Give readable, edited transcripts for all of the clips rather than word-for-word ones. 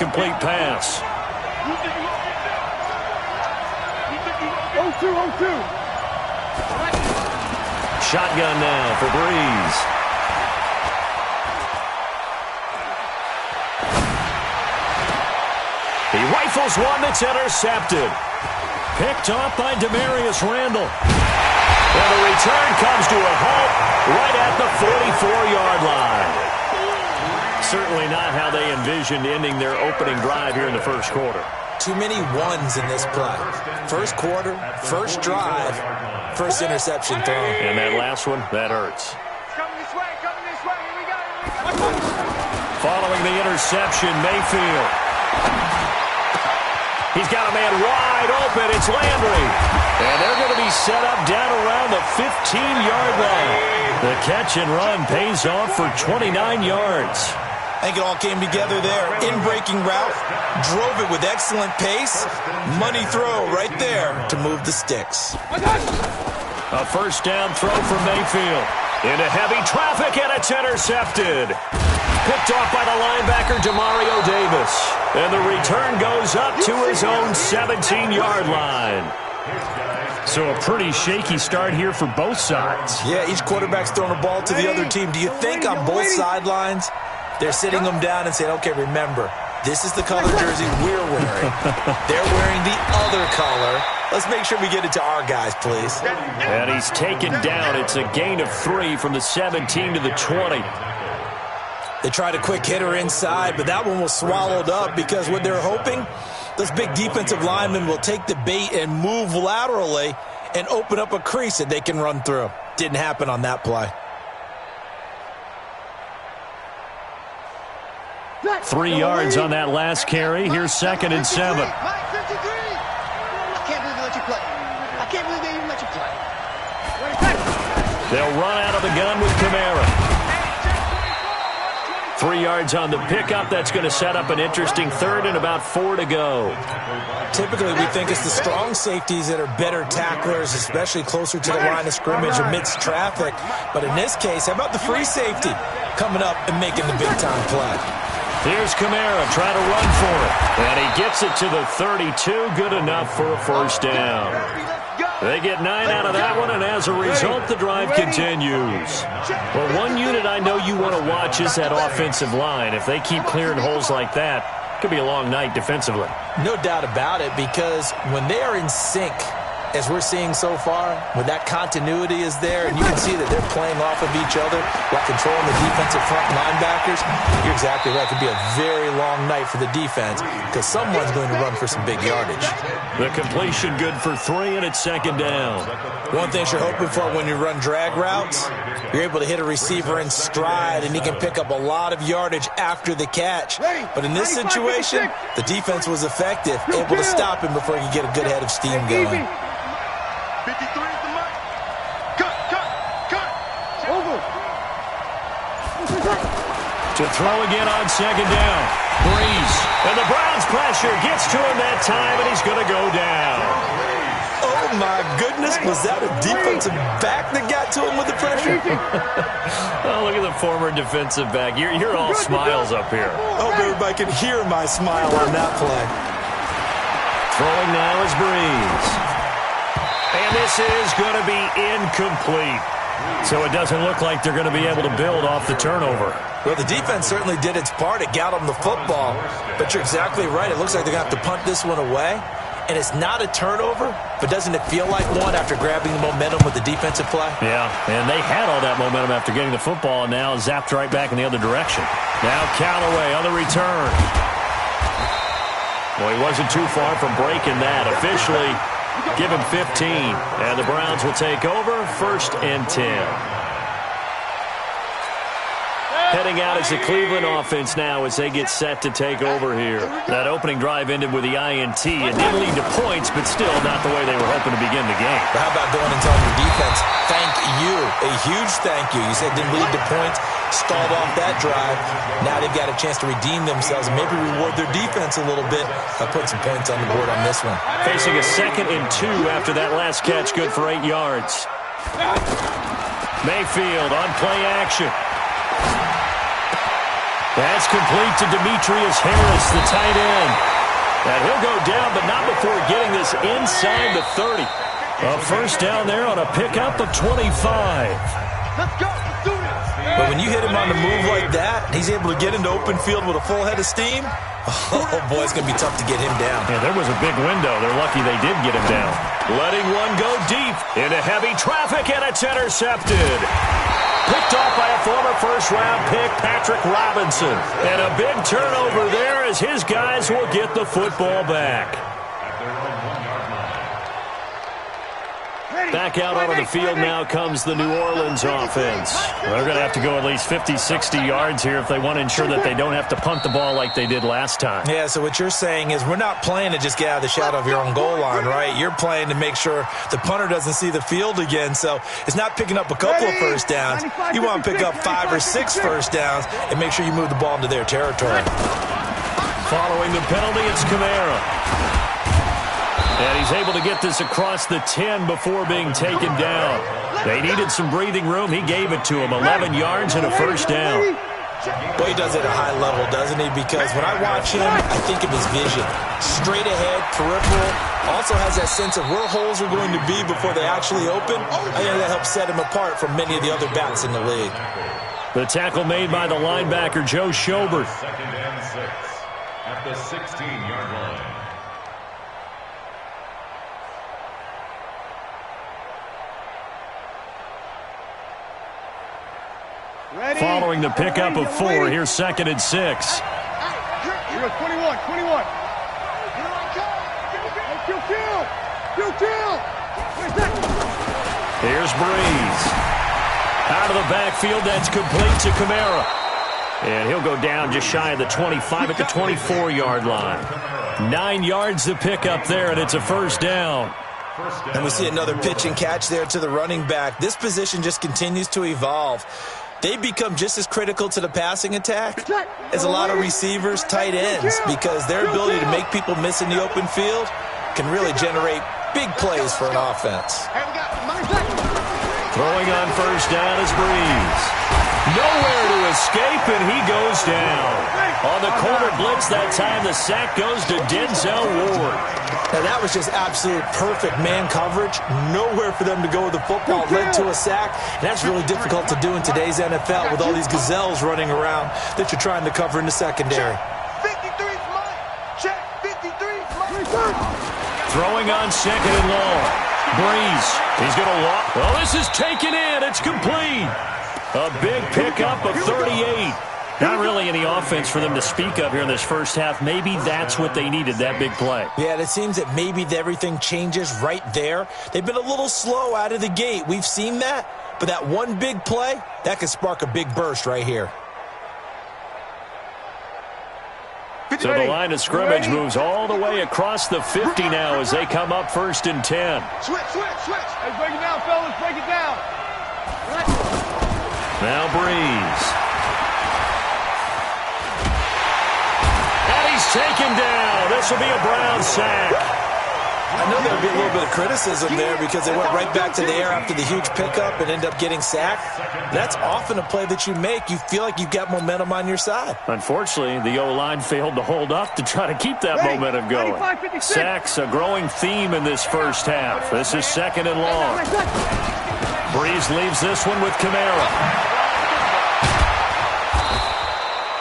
incomplete pass. 0-2. Shotgun now for Breeze. He rifles one that's intercepted. Picked off by Demarius Randall. And the return comes to a halt right at the 44-yard line. Certainly not how they envisioned ending their opening drive here in the first quarter. Too many ones in this play. First quarter, first drive, first interception thrown. And that last one, that hurts. Coming this way. Here we go. Following the interception, Mayfield. He's got a man wide open. It's Landry. And they're going to be set up down around the 15-yard line. The catch and run pays off for 29 yards. I think it all came together there. In-breaking route, drove it with excellent pace. Money throw right there to move the sticks. A first down throw from Mayfield. Into heavy traffic, and it's intercepted. Picked off by the linebacker, Demario Davis. And the return goes up to his own 17-yard line. So a pretty shaky start here for both sides. Yeah, each quarterback's throwing a ball to the other team. Do you think on both sidelines they're sitting them down and saying, okay, remember, this is the color jersey we're wearing. They're wearing the other color. Let's make sure we get it to our guys, please. And he's taken down. It's a gain of 3 from the 17 to the 20. They tried a quick hitter inside, but that one was swallowed up because what they're hoping, those big defensive linemen will take the bait and move laterally and open up a crease that they can run through. Didn't happen on that play. 3 yards on that last carry. Here's 2nd and 7. I can't believe they let you play. I can't believe they even let you play. They'll run out of the gun with Kamara. 3 yards on the pickup. That's going to set up an interesting 3rd and about 4 to go. Typically, we think it's the strong safeties that are better tacklers, especially closer to the line of scrimmage amidst traffic. But in this case, how about the free safety coming up and making the big-time play? Here's Kamara trying to run for it. And he gets it to the 32. Good enough for a first down. They get 9 out of that one, and as a result, the drive continues. Well, one unit I know you want to watch is that offensive line. If they keep clearing holes like that, it could be a long night defensively. No doubt about it, because when they are in sync, as we're seeing so far, when that continuity is there, and you can see that they're playing off of each other while controlling the defensive front linebackers, you're exactly right. It could be a very long night for the defense because someone's going to run for some big yardage. The completion good for 3, and it's 2nd down. One thing you're hoping for when you run drag routes, you're able to hit a receiver in stride, and he can pick up a lot of yardage after the catch. But in this situation, the defense was effective, able to stop him before he could get a good head of steam going. 53 is the mark. Cut. Over. To throw again on 2nd down. Breeze. And the Browns pressure gets to him that time, and he's going to go down. Oh, my goodness. Was that a defensive back that got to him with the pressure? Oh, look at the former defensive back. You're all smiles up here. I hope everybody can hear my smile on that play. Throwing now is Breeze. And this is going to be incomplete. So it doesn't look like they're going to be able to build off the turnover. Well, the defense certainly did its part. It got them the football. But you're exactly right. It looks like they're going to have to punt this one away. And it's not a turnover, but doesn't it feel like one after grabbing the momentum with the defensive play? Yeah, and they had all that momentum after getting the football, and now zapped right back in the other direction. Now Callaway on the return. Well, he wasn't too far from breaking that. Officially, give him 15, and the Browns will take over 1st and 10. Heading out is the Cleveland offense now as they get set to take over here. That opening drive ended with the INT. It didn't lead to points, but still not the way they were hoping to begin the game. But how about going and telling your defense, thank you, a huge thank you. You said didn't lead to points, stalled off that drive. Now they've got a chance to redeem themselves and maybe reward their defense a little bit by putting some points on the board on this one. Facing a 2nd and 2 after that last catch, good for 8 yards. Mayfield on play action. That's complete to Demetrius Harris, the tight end. And he'll go down, but not before getting this inside the 30. A first down there on a pickup of 25. Let's go. Let's do this. But when you hit him on the move like that, he's able to get into open field with a full head of steam. Oh, boy, it's going to be tough to get him down. Yeah, there was a big window. They're lucky they did get him down. Letting one go deep into heavy traffic, and it's intercepted. Picked off by a former first-round pick, Patrick Robinson. And a big turnover there as his guys will get the football back. Back out onto the field now comes the New Orleans offense. They're going to have to go at least 50, 60 yards here if they want to ensure that they don't have to punt the ball like they did last time. Yeah, so what you're saying is we're not playing to just get out of the shadow of your own goal line, right? You're playing to make sure the punter doesn't see the field again. So it's not picking up a couple of first downs. You want to pick up 5 or 6 first downs and make sure you move the ball into their territory. Following the penalty, it's Kamara. And he's able to get this across the 10 before being taken down. They needed some breathing room. He gave it to him. 11 yards and a first down. Boy, he does it at a high level, doesn't he? Because when I watch him, I think of his vision. Straight ahead, peripheral. Also has that sense of where holes are going to be before they actually open. I think that helps set him apart from many of the other backs in the league. The tackle made by the linebacker, Joe Schobert. Second and 6 at the 16-yard line. Ready? Following the pickup of 4, here's second and 6. Here goes 21. Kill. Here's Breeze. Out of the backfield, that's complete to Kamara. And he'll go down just shy of the 25 at the 24-yard line. 9 yards to pick up there, and it's a first down. And we see another pitch and catch there to the running back. This position just continues to evolve. They become just as critical to the passing attack as a lot of receivers, tight ends, because their ability to make people miss in the open field can really generate big plays for an offense. Throwing on first down is Breeze. Nowhere to escape, and he goes down. On the corner blitz that time, the sack goes to Denzel Ward. Now, that was just absolute perfect man coverage. Nowhere for them to go with the football. Led to a sack. And that's really difficult to do in today's NFL with all these gazelles running around that you're trying to cover in the secondary. 53's mine. Check. 53's mine. Throwing on second and long. Breeze. He's going to walk. Well, this is taken in. It's complete. A big pickup of 38. Not really any offense for them to speak of here in this first half. Maybe that's what they needed, that big play. Yeah, it seems that maybe everything changes right there. They've been a little slow out of the gate. We've seen that. But that one big play, that could spark a big burst right here. So the line of scrimmage moves all the way across the 50 now as they come up first and 10. Switch. Hey, break it down, fellas. Break it down. Now Breeze. And he's taken down. This will be a Brown sack. I know there'll be a little bit of criticism there because they went right back to the air after the huge pickup and ended up getting sacked. That's often a play that you make. You feel like you've got momentum on your side. Unfortunately, the O-line failed to hold up to try to keep that momentum going. Sacks, a growing theme in this first half. This is second and long. Breeze leaves this one with Kamara.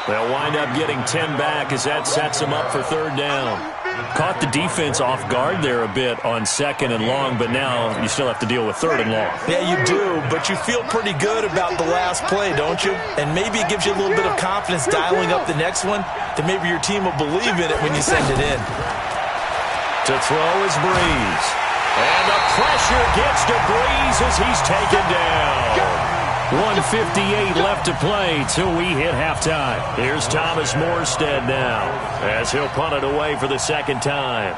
They'll wind up getting 10 back as that sets them up for third down. Caught the defense off guard there a bit on second and long, but now you still have to deal with third and long. Yeah, you do, but you feel pretty good about the last play, don't you? And maybe it gives you a little bit of confidence dialing up the next one, that maybe your team will believe in it when you send it in. To throw is Breeze. And the pressure gets to Breeze as he's taken down. 1:58 left to play till we hit halftime. Here's Thomas Morstead now as he'll punt it away for the second time.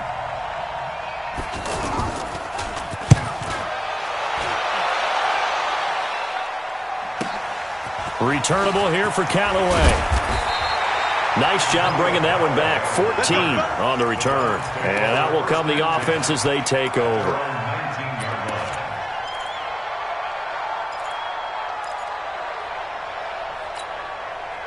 Returnable here for Callaway. Nice job bringing that one back. 14 on the return. And out will come the offense as they take over.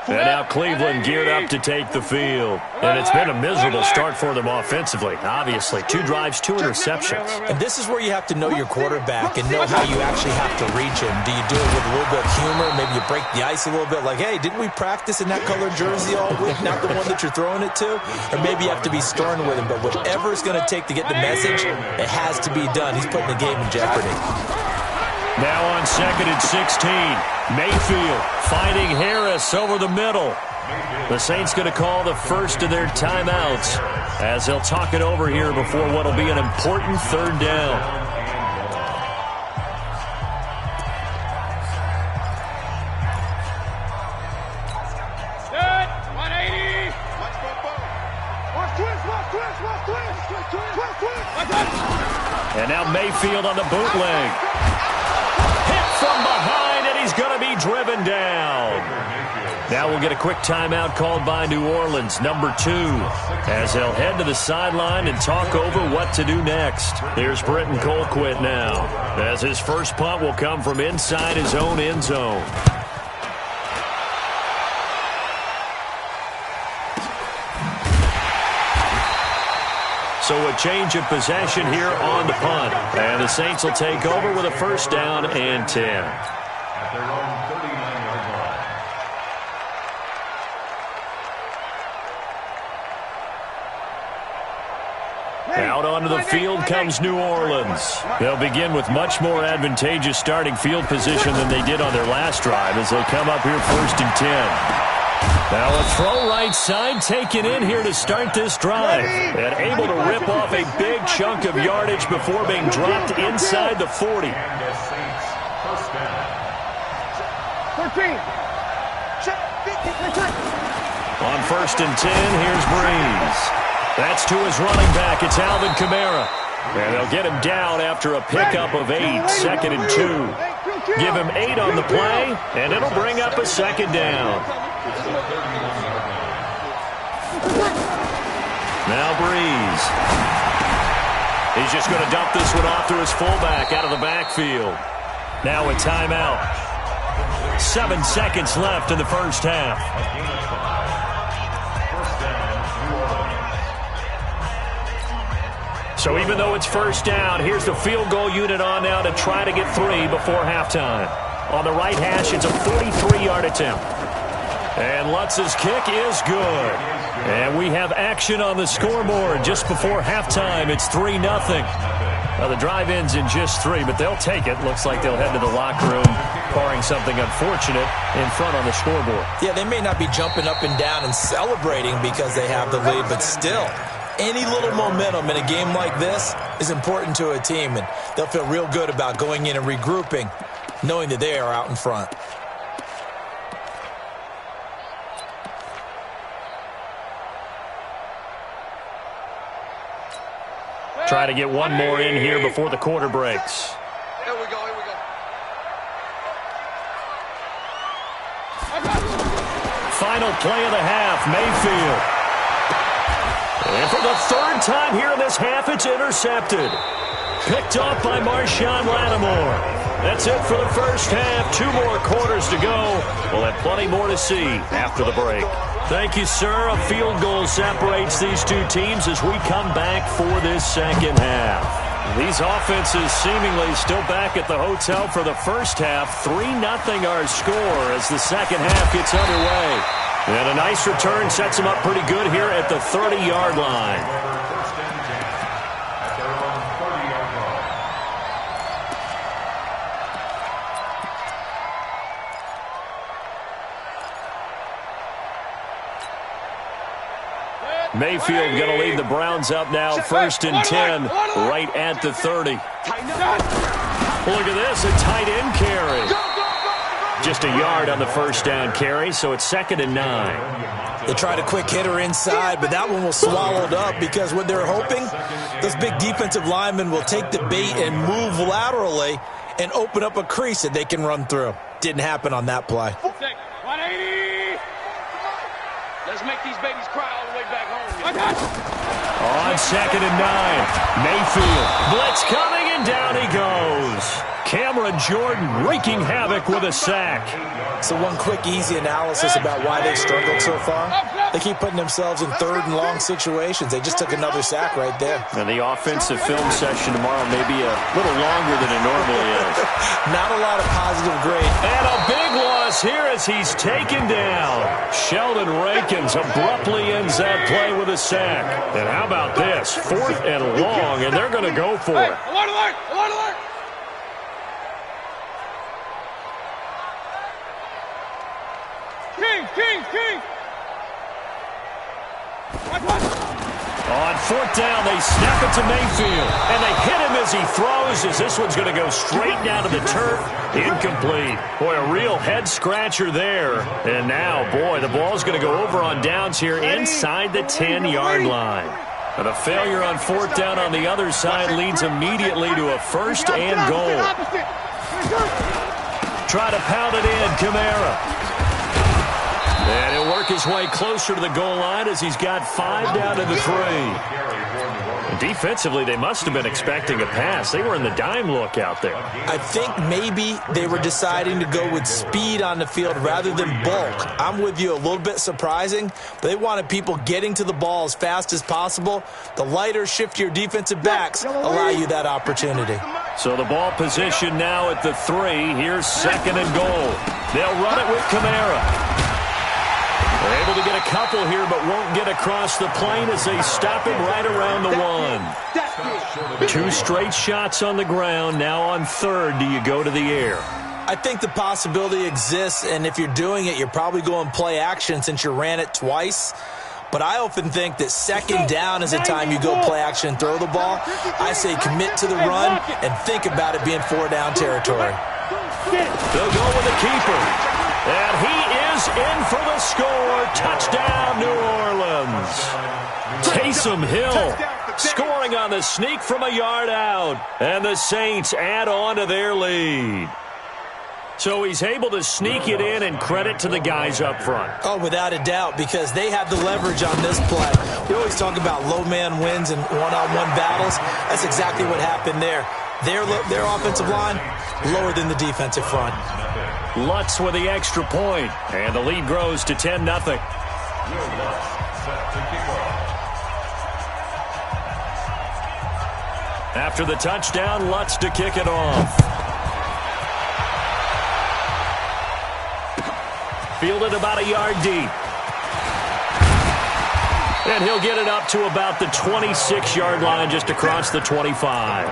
And now Cleveland geared up to take the field. And it's been a miserable start for them offensively, obviously. 2 drives, 2 interceptions. And this is where you have to know your quarterback and know how you actually have to reach him. Do you do it with a little bit of humor? Maybe you break the ice a little bit, like, hey, didn't we practice in that colored jersey all week, not the one that you're throwing it to? Or maybe you have to be stern with him. But whatever it's going to take to get the message, it has to be done. He's putting the game in jeopardy. Now on 2nd and 16, Mayfield finding Harris over the middle. The Saints going to call the first of their timeouts as they'll talk it over here before what will be an important 3rd down. Good. 180. And now Mayfield on the bootleg. From behind, and he's going to be driven down. Now we'll get a quick timeout called by New Orleans, number 2, as they'll head to the sideline and talk over what to do next. Here's Britton Colquitt now, as his first punt will come from inside his own end zone. So a change of possession here on the punt. And the Saints will take over with a 1st down and 10. At their own 39-yard line. Out onto the field comes New Orleans. They'll begin with much more advantageous starting field position than they did on their last drive as they come up here 1st and 10. Now a throw right side taken in here to start this drive. And able to rip off a big chunk of yardage before being dropped inside the 40. And the Saints, 1st down. 13. On 1st and 10, here's Breeze. That's to his running back. It's Alvin Kamara. And they'll get him down after a pickup of 8, 2nd and 2. Give him 8 on the play, and it'll bring up a 2nd down. Now Breeze. He's just going to dump this one off to his fullback out of the backfield. Now a timeout. 7 seconds left in the 1st half. So even though it's 1st down, here's the field goal unit on now to try to get 3 before halftime. On the right hash, it's a 43-yard attempt. And Lutz's kick is good. And we have action on the scoreboard just before halftime. It's 3-0. Now the drive ends in just 3, but they'll take it. Looks like they'll head to the locker room, barring something unfortunate in front on the scoreboard. Yeah, they may not be jumping up and down and celebrating because they have the lead, but still, any little momentum in a game like this is important to a team, and they'll feel real good about going in and regrouping, knowing that they are out in front. Try to get one more in here before the quarter breaks. Here we go, here we go. Final play of the half, Mayfield. And for the 3rd time here in this half, it's intercepted. Picked off by Marshawn Lattimore. That's it for the 1st half. 2 more quarters to go. We'll have plenty more to see after the break. Thank you, sir. A field goal separates these 2 teams as we come back for this 2nd half. These offenses seemingly still back at the hotel for the 1st half. 3-0 our score as the 2nd half gets underway. And a nice return sets them up pretty good here at the 30-yard line. Mayfield going to lead the Browns up now, 1st and 10, right at the 30. Look at this, a tight end carry. Just a yard on the 1st down carry, so it's 2nd and 9. They tried a quick hitter inside, but that one was swallowed up because what they're hoping, those big defensive linemen will take the bait and move laterally and open up a crease that they can run through. Didn't happen on that play. 180. Let's make these babies cry all the way back home. On 2nd and 9, Mayfield. Blitz coming, and down he goes. Cameron Jordan wreaking havoc with a sack. So one quick, easy analysis about why they've struggled so far. They keep putting themselves in third and long situations. They just took another sack right there. And the offensive film session tomorrow may be a little longer than it normally is. Not a lot of positive grade. And a big loss here as he's taken down. Sheldon Rankins abruptly ends that play with a sack. And how about this? 4th and long, and they're going to go for it. Alert, alert, alert, alert. King. On 4th down, they snap it to Mayfield. And they hit him as he throws, as this one's going to go straight down to the turf. Incomplete. Boy, a real head-scratcher there. And now, boy, the ball's going to go over on downs here inside the 10-yard line. But a failure on 4th down on the other side leads immediately to a 1st and goal. Try to pound it in, Kamara. And he'll work his way closer to the goal line as he's got 5 down to the 3. And defensively, they must have been expecting a pass. They were in the dime look out there. I think maybe they were deciding to go with speed on the field rather than bulk. I'm with you, a little bit surprising, but they wanted people getting to the ball as fast as possible. The lighter, shiftier defensive backs allow you that opportunity. So the ball position now at the 3. Here's 2nd and goal. They'll run it with Kamara. They're able to get a couple here, but won't get across the plane as they stop him right around the 1. 2 straight shots on the ground. Now on 3rd, do you go to the air? I think the possibility exists, and if you're doing it, you're probably going play action since you ran it twice. But I often think that 2nd down is the time you go play action and throw the ball. I say commit to the run and think about it being 4-down territory. They'll go with the keeper. And he is in for the score. Touchdown, New Orleans. Taysom Hill scoring on the sneak from a yard out. And the Saints add on to their lead. So he's able to sneak it in, and credit to the guys up front. Oh, without a doubt, because they have the leverage on this play. We always talk about low man wins and one-on-one battles. That's exactly what happened there. Their offensive line, lower than the defensive front. Lutz with the extra point, and the lead grows to 10-0. After the touchdown, Lutz to kick it off. Fielded about a yard deep. And he'll get it up to about the 26-yard line, just across the 25.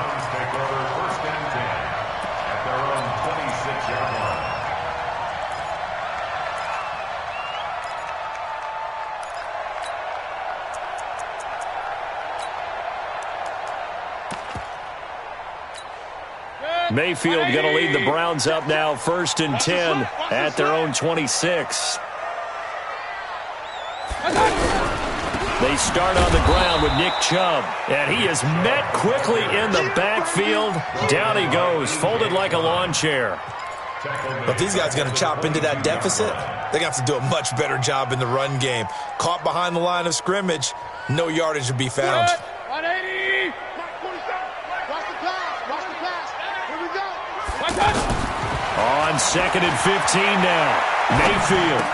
Mayfield going to lead the Browns up now, 1st and 10 at their own 26. They start on the ground with Nick Chubb, and he is met quickly in the backfield. Down he goes, folded like a lawn chair. But these guys are going to chop into that deficit. They're going to have to do a much better job in the run game. Caught behind the line of scrimmage, no yardage to be found. 180. On 2nd and 15 now. Mayfield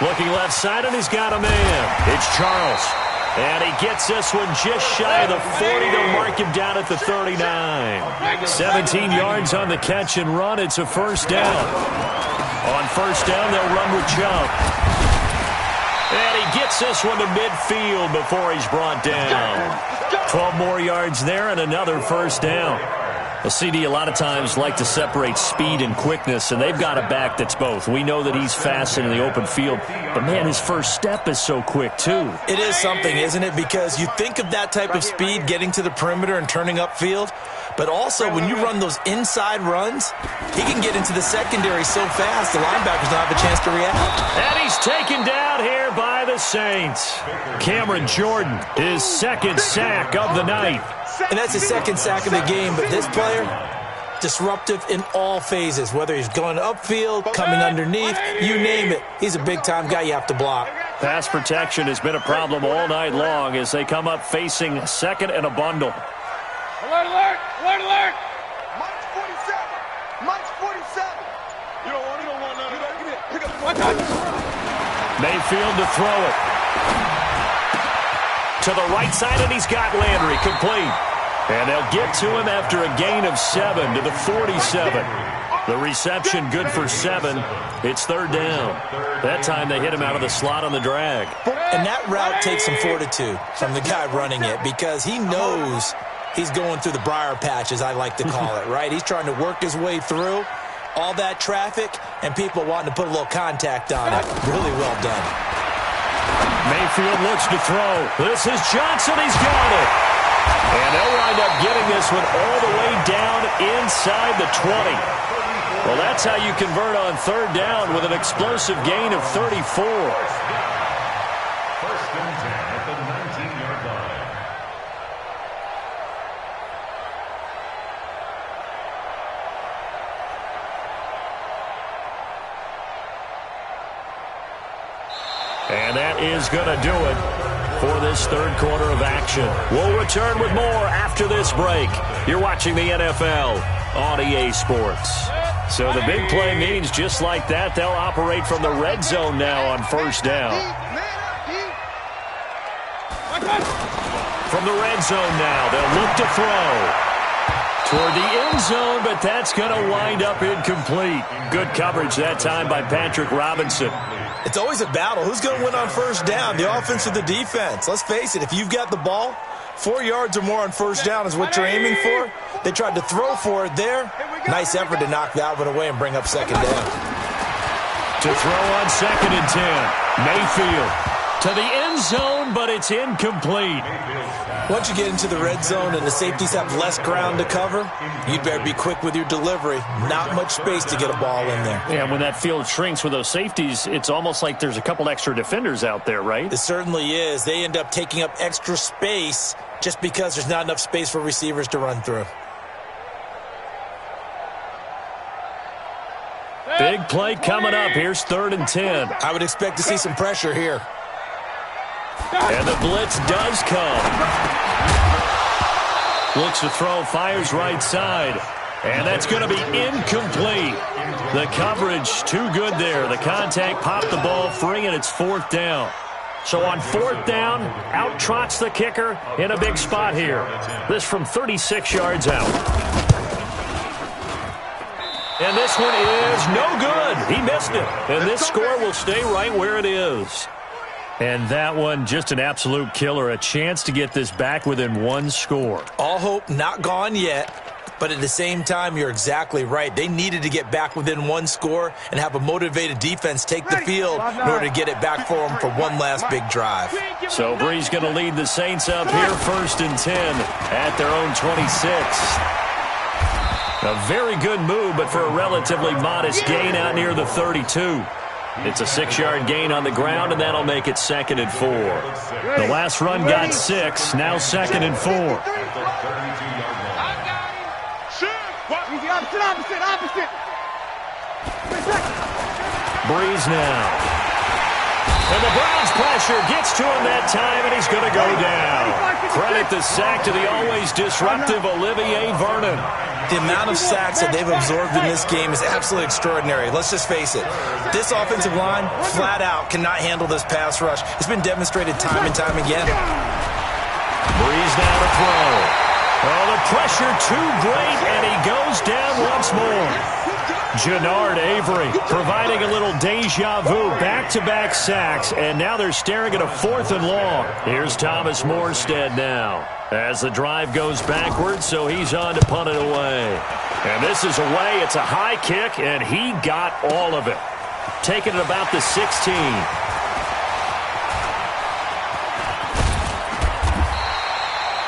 looking left side, and he's got a man. It's Charles. And he gets this one just shy of the 40 to mark him down at the 39. 17 yards on the catch and run. It's a 1st down. On 1st down, they'll run with Chubb. And he gets this one to midfield before he's brought down. 12 more yards there and another 1st down. Well, CD, a lot of times like to separate speed and quickness, and they've got a back that's both. We know that he's fast in the open field, but, man, his first step is so quick, too. It is something, isn't it? Because you think of that type of speed getting to the perimeter and turning upfield, but also when you run those inside runs, he can get into the secondary so fast the linebackers don't have a chance to react. And he's taken down here by the Saints. Cameron Jordan, his 2nd sack of the night. And that's his 2nd sack of the game, but this player, disruptive in all phases, whether he's going upfield, coming underneath, you name it. He's a big-time guy you have to block. Pass protection has been a problem all night long as they come up facing 2nd and a bundle. Alert, alert, alert, alert. Mayfield to throw it. To the right side, and he's got Landry complete. And they'll get to him after a gain of 7 to the 47. The reception good for 7. It's third down. That time they hit him out of the slot on the drag. And that route takes some fortitude from the guy running it because he knows he's going through the briar patch, as I like to call it, right? He's trying to work his way through all that traffic and people wanting to put a little contact on it. Really well done. Mayfield looks to throw. This is Johnson. He's got it. And they'll wind up getting this one all the way down inside the 20. Well, that's how you convert on third down with an explosive gain of 34. First and 10 at the 19-yard line. And that is going to do it for this third quarter of action. We'll return with more after this break. You're watching the NFL on EA Sports. So the big play means just like that, they'll operate from the red zone now on first down. From the red zone now, they'll look to throw toward the end zone, but that's going to wind up incomplete. Good coverage that time by Patrick Robinson. It's always a battle. Who's going to win on first down, the offense or the defense? Let's face it, if you've got the ball, 4 yards or more on first down is what you're aiming for. They tried to throw for it there. Nice effort to knock that one away and bring up second down. To throw on second and 10. Mayfield to the end zone, but it's incomplete. Once you get into the red zone and the safeties have less ground to cover, you'd better be quick with your delivery. Not much space to get a ball in there. Yeah, when that field shrinks with those safeties, it's almost like there's a couple extra defenders out there, right? It certainly is. They end up taking up extra space just because there's not enough space for receivers to run through. Big play coming up. Here's third and 10. I would expect to see some pressure here. And the blitz does come. Looks to throw, fires right side. And that's going to be incomplete. The coverage too good there. The contact popped the ball free, and it's fourth down. So on fourth down, out trots the kicker in a big spot here. This from 36 yards out. And this one is no good. He missed it. And this score will stay right where it is. And that one, just an absolute killer. A chance to get this back within one score. All hope not gone yet. But at the same time, you're exactly right. They needed to get back within one score and have a motivated defense take the field in order to get it back for them for one last big drive. So Brees going to lead the Saints up here, first and 10 at their own 26. A very good move, but for a relatively modest gain out near the 32. It's a 6-yard gain on the ground, and that'll make it second and 4. The last run got 6, now second and 4. Opposite. Brees now. And the Browns pressure gets to him that time, and he's going to go down. Credit the sack to the always disruptive Olivier Vernon. The amount of sacks that they've absorbed in this game is absolutely extraordinary. Let's just face it. This offensive line, flat out, cannot handle this pass rush. It's been demonstrated time and time again. Brees now to throw. Oh, the pressure too great, and he goes down once more. Jannard Avery providing a little deja vu, back-to-back sacks, and now they're staring at a 4th and long. Here's Thomas Morstead now as the drive goes backwards, so he's on to punt it away. And this is away. It's a high kick, and he got all of it. Taking it about the 16.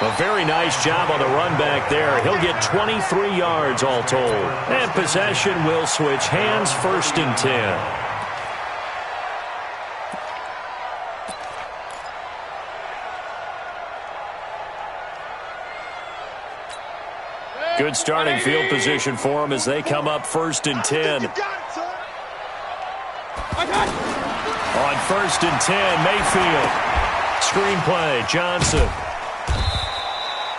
A very nice job on the run back there. He'll get 23 yards all told. And possession will switch hands, first and 10. Good starting field position for them as they come up first and 10. On first and 10, Mayfield. Screenplay, Johnson.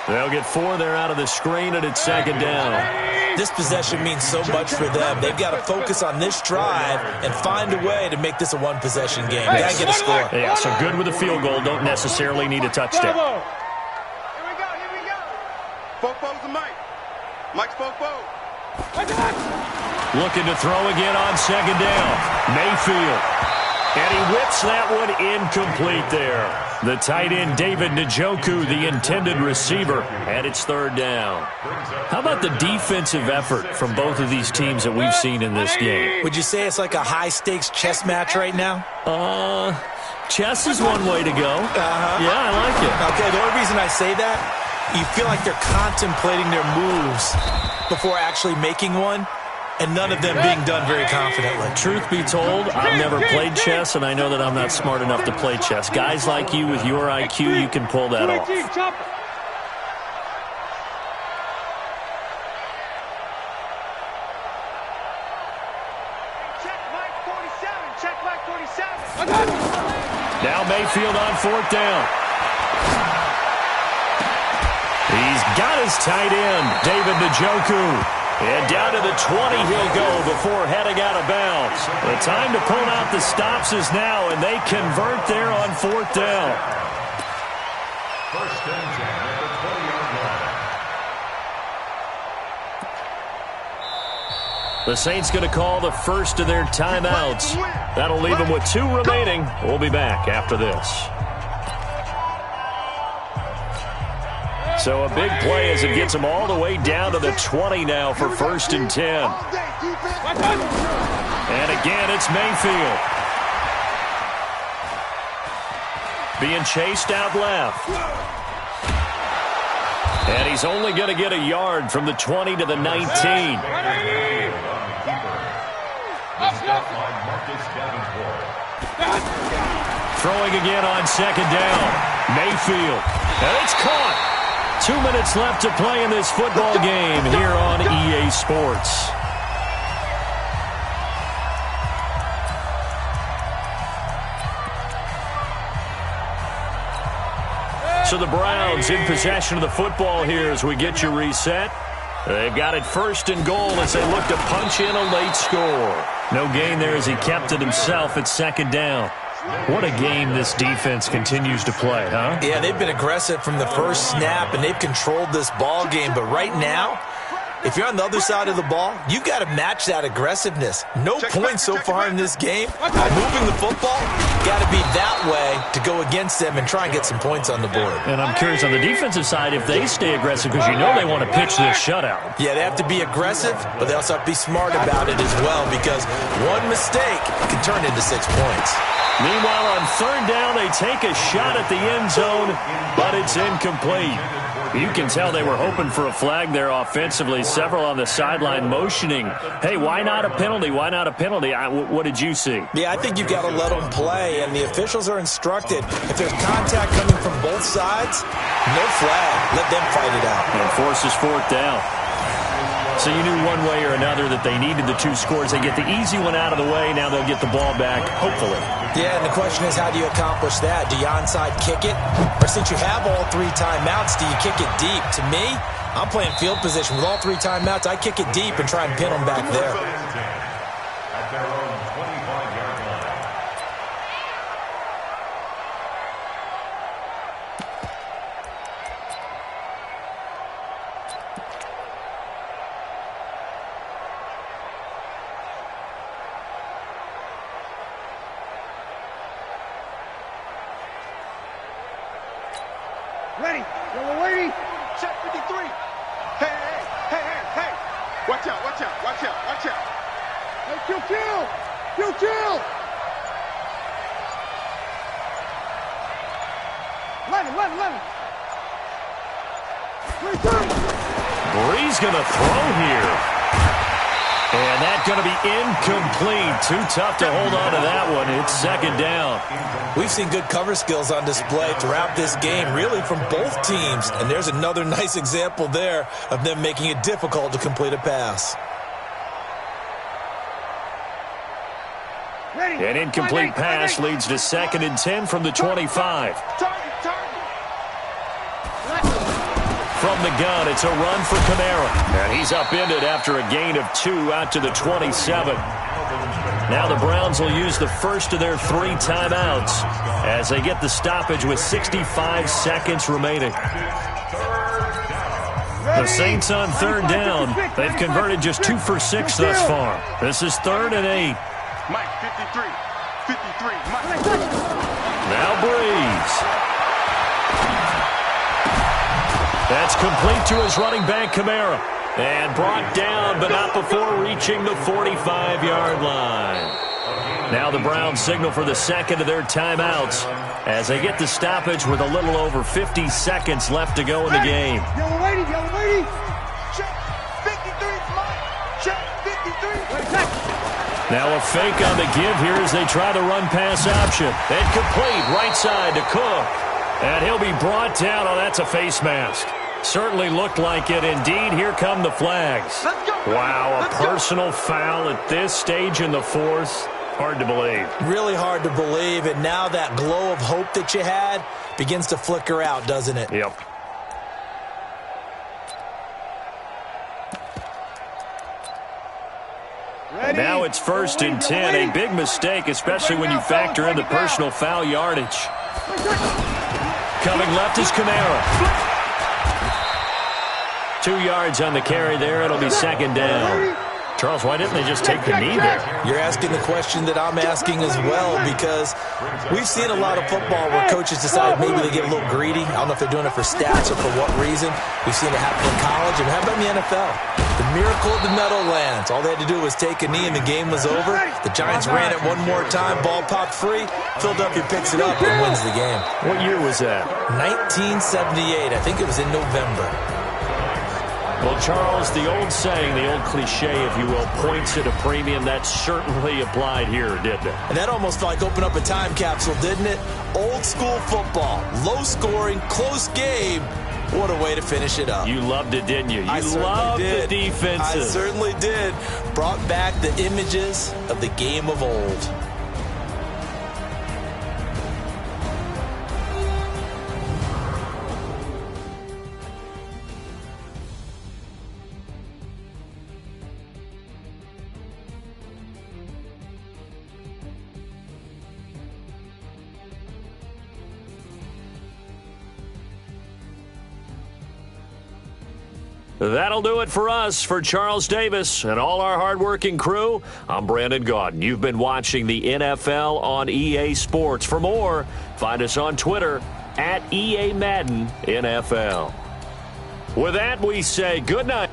They'll get 4 there out of the screen, and it's second down. This possession means so much for them. They've got to focus on this drive and find a way to make this a one-possession game. Got to get a score. Yeah, so good with a field goal. Don't necessarily need a touchdown. Here we go. Fofo's the Mike. Mike's Fofo. Looking to throw again on second down. Mayfield. And he whips that one incomplete there. The tight end, David Njoku, the intended receiver, and it's third down. How about the defensive effort from both of these teams that we've seen in this game? Would you say it's like a high-stakes chess match right now? Chess is one way to go. Yeah, I like it. Okay, the only reason I say that, you feel like they're contemplating their moves before actually making one, and none of them being done very confidently. Truth be told, I've never played chess, and I know that I'm not smart enough to play chess. Guys like you with your IQ, you can pull that off. Now Mayfield on fourth down. He's got his tight end, David Njoku. And down to the 20 he'll go before heading out of bounds. The time to pull out the stops is now, and they convert there on fourth down. First and 10 at the 20-yard line. The Saints going to call the first of their timeouts. That'll leave them with 2 remaining. We'll be back after this. So a big play as it gets them all the way down to the 20 now for first and 10. And again, it's Mayfield. Being chased out left. And he's only going to get a yard from the 20 to the 19. Throwing again on second down. Mayfield. And it's caught. 2 minutes left to play in this football game here on EA Sports. So the Browns in possession of the football here as we get you reset. They've got it first and goal as they look to punch in a late score. No gain there as he kept it himself at second down. What a game this defense continues to play, huh? Yeah, they've been aggressive from the first snap, and they've controlled this ball game. But right now, if you're on the other side of the ball, you've got to match that aggressiveness. No points so far in this game. Moving the football, got to be that way to go against them and try and get some points on the board. And I'm curious on the defensive side if they stay aggressive because you know they want to pitch this shutout. Yeah, they have to be aggressive, but they also have to be smart about it as well because one mistake can turn into 6 points. Meanwhile, on third down, they take a shot at the end zone, but it's incomplete. You can tell they were hoping for a flag there offensively. Several on the sideline motioning, hey, why not a penalty? Why not a penalty? What did you see? Yeah, I think you've got to let them play, and the officials are instructed. If there's contact coming from both sides, no flag. Let them fight it out. And forces fourth down. So you knew one way or another that they needed the 2 scores. They get the easy one out of the way. Now they'll get the ball back, hopefully. Yeah, and the question is, how do you accomplish that? Do you onside kick it? Or since you have all 3 timeouts, do you kick it deep? To me, I'm playing field position with all 3 timeouts. I kick it deep and try and pin them back there. At their own 25-yard line. Ready. We're waiting. Check 53. Hey. Watch out. Hey, kill. Let him. Bree's going to throw here. And that's going to be incomplete. Too tough to hold on to that one. It's second down. We've seen good cover skills on display throughout this game, really from both teams. And there's another nice example there of them making it difficult to complete a pass. An incomplete pass leads to second and 10 from the 25. From the gun, it's a run for Kamara. And he's upended after a gain of 2 out to the 27. Now the Browns will use the first of their 3 timeouts as they get the stoppage with 65 seconds remaining. The Saints on 3rd down. They've converted just 2 for 6 thus far. This is 3rd and 8. Mike, 53. 53. Mike. Now Breeze. That's complete to his running back, Kamara. And brought down, but not before reaching the 45-yard line. Now the Browns signal for the second of their timeouts as they get the stoppage with a little over 50 seconds left to go in the game. Yellow lady, yellow lady. Check 53, Mike. Check 53. Now a fake on the give here as they try the run-pass option. And complete right side to Cook. And he'll be brought down. Oh, that's a face mask. Certainly looked like it. Indeed, here come the flags. Wow, a personal foul at this stage in the 4th. Hard to believe. Really hard to believe, and now that glow of hope that you had begins to flicker out, doesn't it? Yep. And now it's 1st and 10. A big mistake, especially when you factor in the personal foul yardage. Coming left is Kamara. 2 yards on the carry there. It'll be 2nd down. Charles, why didn't they just take the knee there? You're asking the question that I'm asking as well, because we've seen a lot of football where coaches decide maybe they get a little greedy. I don't know if they're doing it for stats or for what reason. We've seen it happen in college, and how about in the NFL? The miracle of the Meadowlands. All they had to do was take a knee, and the game was over. The Giants ran it one more time. Ball popped free. Philadelphia picks it up and wins the game. What year was that? 1978. I think it was in November. Well, Charles, the old saying, the old cliche, if you will, points at a premium. That certainly applied here, didn't it? And that almost felt like opened up a time capsule, didn't it? Old school football. Low scoring, close game. What a way to finish it up. You loved it, didn't you? I loved did. The defenses. I certainly did. Brought back the images of the game of old. That'll do it for us. For Charles Davis and all our hardworking crew, I'm Brandon Gaudin. You've been watching the NFL on EA Sports. For more, find us on Twitter at EA Madden NFL. With that, we say good night.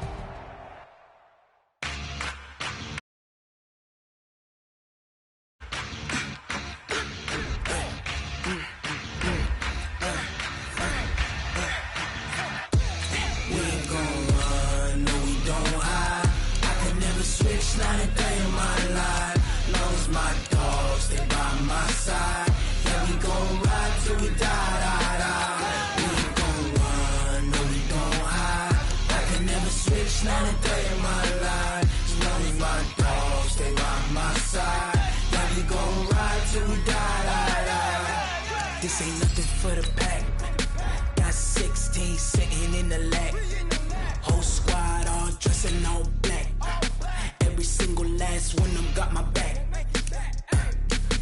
This ain't nothing for the pack. Got 16 sitting in the lap. Whole squad all dressing all black. Every single last one of them got my back.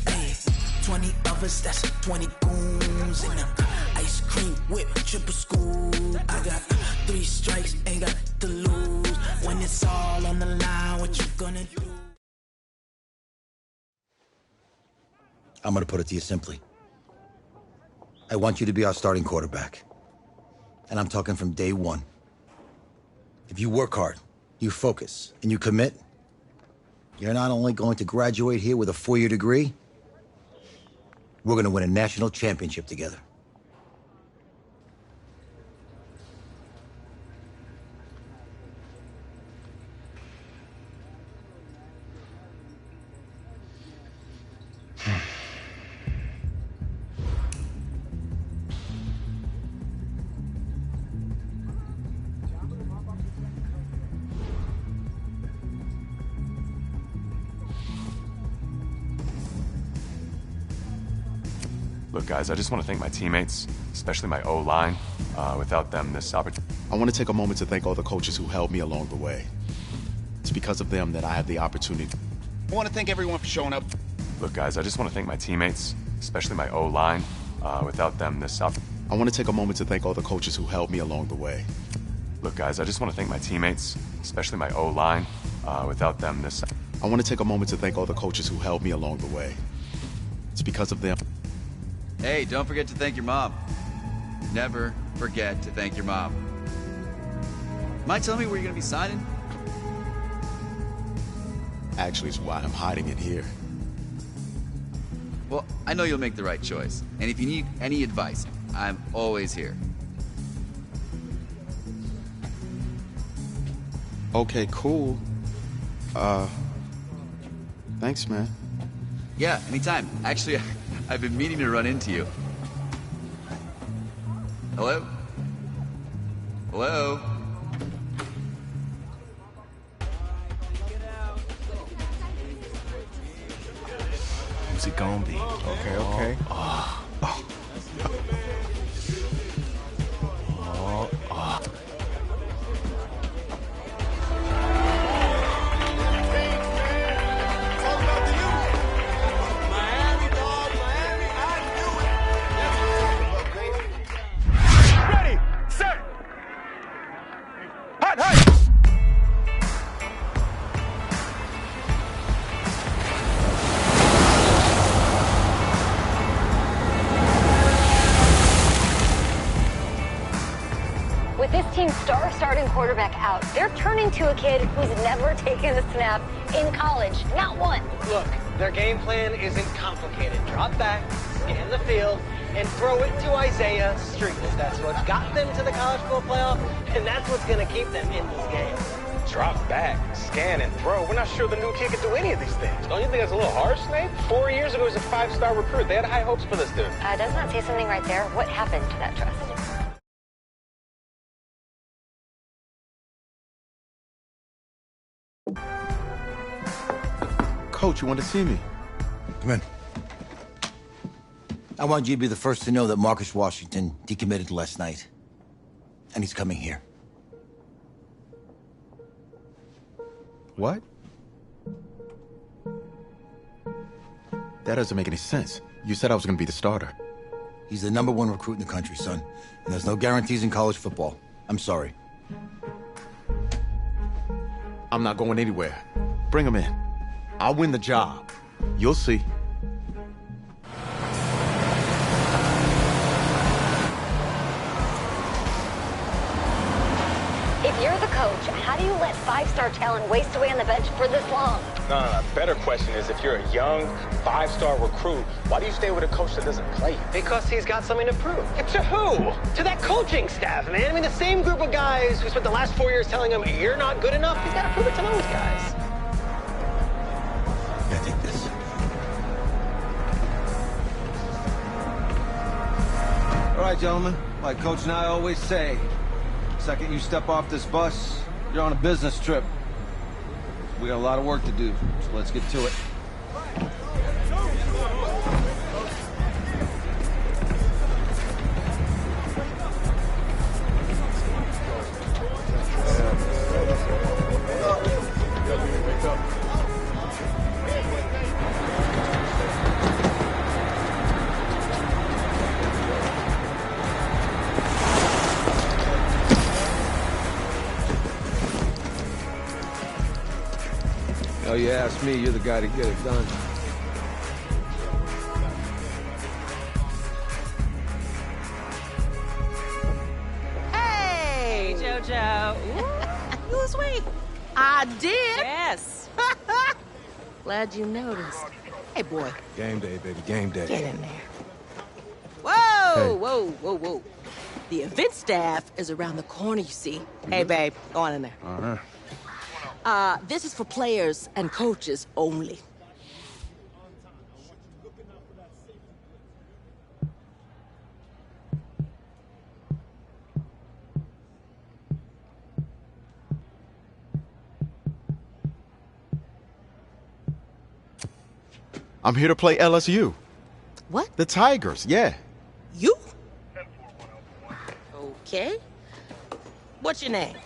Hey, 20 of us, that's 20 goons in the ice cream whip, triple scoop. I got 3 strikes, ain't got to lose. When it's all on the line, what you gonna do? I'm gonna put it to you simply. I want you to be our starting quarterback. And I'm talking from day one. If you work hard, you focus, and you commit, you're not only going to graduate here with a 4-year degree, we're going to win a national championship together. Look, guys, I just want to thank my teammates, especially my O-line. Without them, this opportunity... I want to take a moment to thank all the coaches who helped me along the way. It's because of them that I have the opportunity. I want to thank everyone for showing up. Look, guys, I just want to thank my teammates, especially my O-line. Without them, this opportunity... I want to take a moment to thank all the coaches who helped me along the way. Look, guys, I just want to thank my teammates, especially my O-line. Without them, this... I want to take a moment to thank all the coaches who helped me along the way. It's because of them. Hey, don't forget to thank your mom. Never forget to thank your mom. Mind telling me where you're going to be signing? Actually, it's why I'm hiding it here. Well, I know you'll make the right choice. And if you need any advice, I'm always here. Okay, cool. Thanks, man. Yeah, anytime. Actually, I've been meaning to run into you. Hello? Hello? Who's it gonna be? Okay. Ready, set, hot, hot. With this team's star starting quarterback out, they're turning to a kid who's never taken a snap in college. Not one. Look, their game plan isn't complicated. Drop back, scan the field, and throw it to Isaiah Street. That's what got them to the college football playoff, and that's what's going to keep them in this game. Drop back, scan, and throw. We're not sure the new kid can do any of these things. Don't you think that's a little harsh, Snape? 4 years ago, he was a 5-star recruit. They had high hopes for this dude. Doesn't that say something right there? What happened to that trust? Coach, you want to see me? Come in. I want you to be the first to know that Marcus Washington decommitted last night. And he's coming here. What? That doesn't make any sense. You said I was going to be the starter. He's the #1 recruit in the country, son. And there's no guarantees in college football. I'm sorry. I'm not going anywhere. Bring him in. I'll win the job. You'll see. If you're the coach, how do you let 5-star talent waste away on the bench for this long? No. Better question is, if you're a young 5-star recruit, why do you stay with a coach that doesn't play you? Because he's got something to prove. To who? To that coaching staff, man. I mean, the same group of guys who spent the last 4 years telling him, you're not good enough. He's got to prove it to those guys. Yeah, take this. All right, gentlemen. Like Coach and I always say, the second you step off this bus, you're on a business trip. We got a lot of work to do, so let's get to it. Oh, you ask me, you're the guy to get it done. Hey, JoJo. You lose weight. I did. Yes. Glad you noticed. Hey, boy. Game day, baby, game day. Get in there. Whoa, whoa. The event staff is around the corner, you see. Hey, babe, go on in there. Uh-huh. This is for players and coaches only. I'm here to play LSU. What? The Tigers, yeah. You? Okay. What's your name?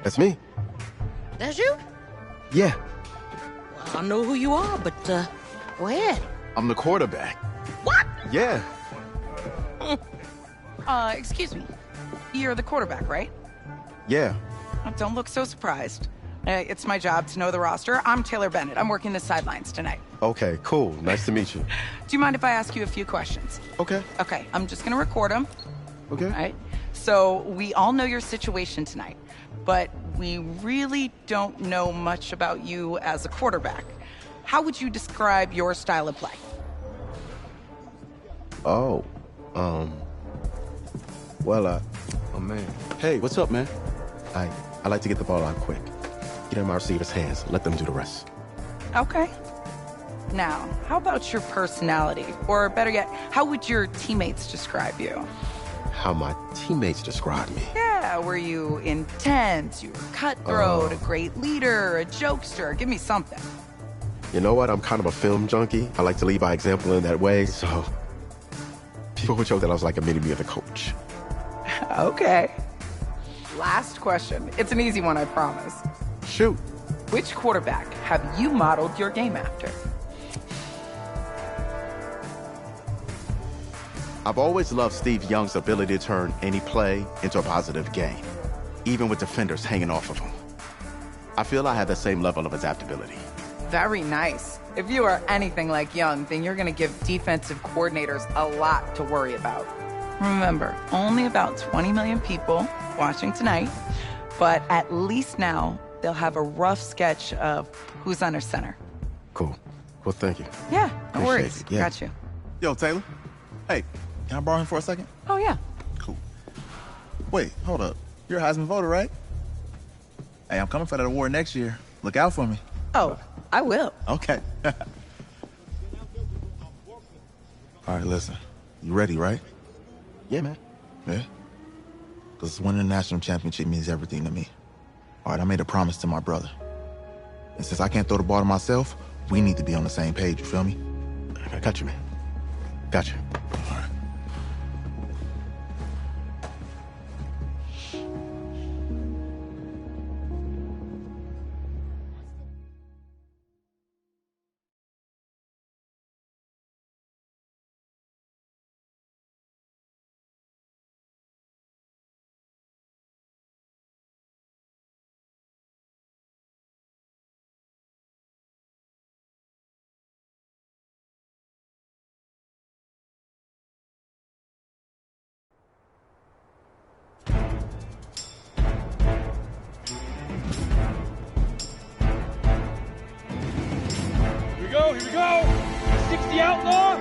That's me. That's you? Yeah. Well, I don't know who you are, but go ahead. I'm the quarterback. What? Yeah. Excuse me. You're the quarterback, right? Yeah. Don't look so surprised. It's my job to know the roster. I'm Taylor Bennett. I'm working the sidelines tonight. Okay, cool. Nice to meet you. Do you mind if I ask you a few questions? Okay. Okay, I'm just gonna record them. Okay. All right? So, we all know your situation tonight, but we really don't know much about you as a quarterback. How would you describe your style of play? Oh, well, oh man. Hey, what's up, man? I like to get the ball out quick. Get in my receiver's hands. Let them do the rest. Okay. Now, how about your personality? Or better yet, how would your teammates describe you? How my teammates describe me. Yeah, were you intense? You were cutthroat, a great leader, a jokester? Give me something. You know what? I'm kind of a film junkie. I like to lead by example in that way, so people would joke that I was like a mini-me of the coach. Okay. Last question. It's an easy one, I promise. Shoot. Which quarterback have you modeled your game after? I've always loved Steve Young's ability to turn any play into a positive game, even with defenders hanging off of him. I feel I have the same level of adaptability. Very nice. If you are anything like Young, then you're going to give defensive coordinators a lot to worry about. Remember, only about 20 million people watching tonight, but at least now they'll have a rough sketch of who's under center. Cool. Well, thank you. Yeah, no Appreciate worries. it, yeah. Got you. Yo, Taylor. Hey, can I borrow him for a second? Oh, yeah. Cool. Wait, hold up. You're a Heisman voter, right? Hey, I'm coming for that award next year. Look out for me. Oh, I will. Okay. All right, listen. You ready, right? Yeah, man. Yeah? Because winning the national championship means everything to me. All right, I made a promise to my brother. And since I can't throw the ball to myself, we need to be on the same page, you feel me? I got you, man. Got you. All right. Here we go. 60 outlaw.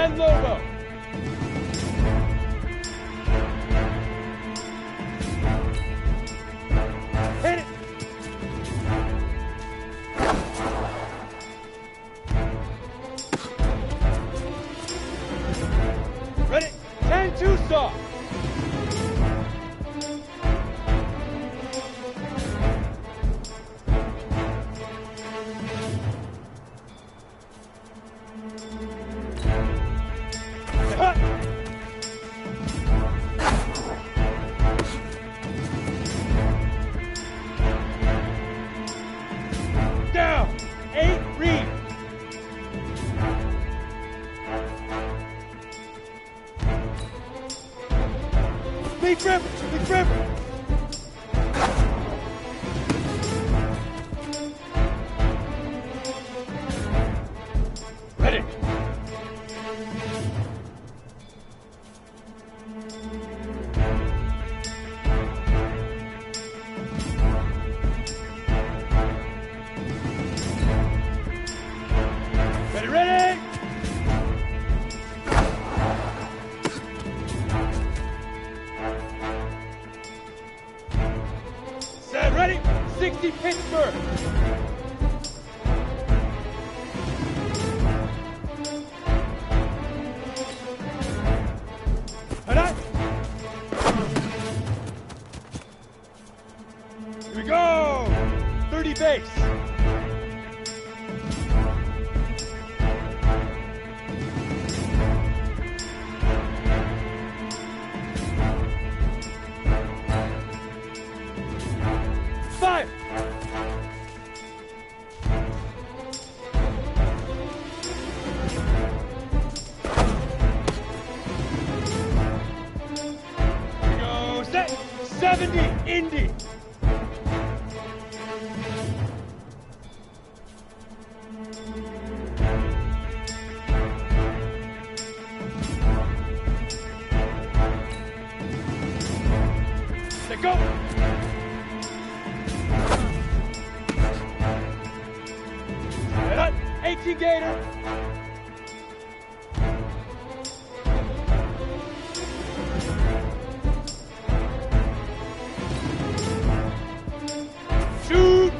Send Lobo. Hit it. Ready? 10-2 soft. Down. 8, read. Leaf river. Leaf river. Ready. Ready, ready! Set, ready? 60 Pittsburgh! Head up! Here we go! 30 base! Fire! Here we go, set! 70, Indy! Let go! Head up, 18 Gator! Shoot!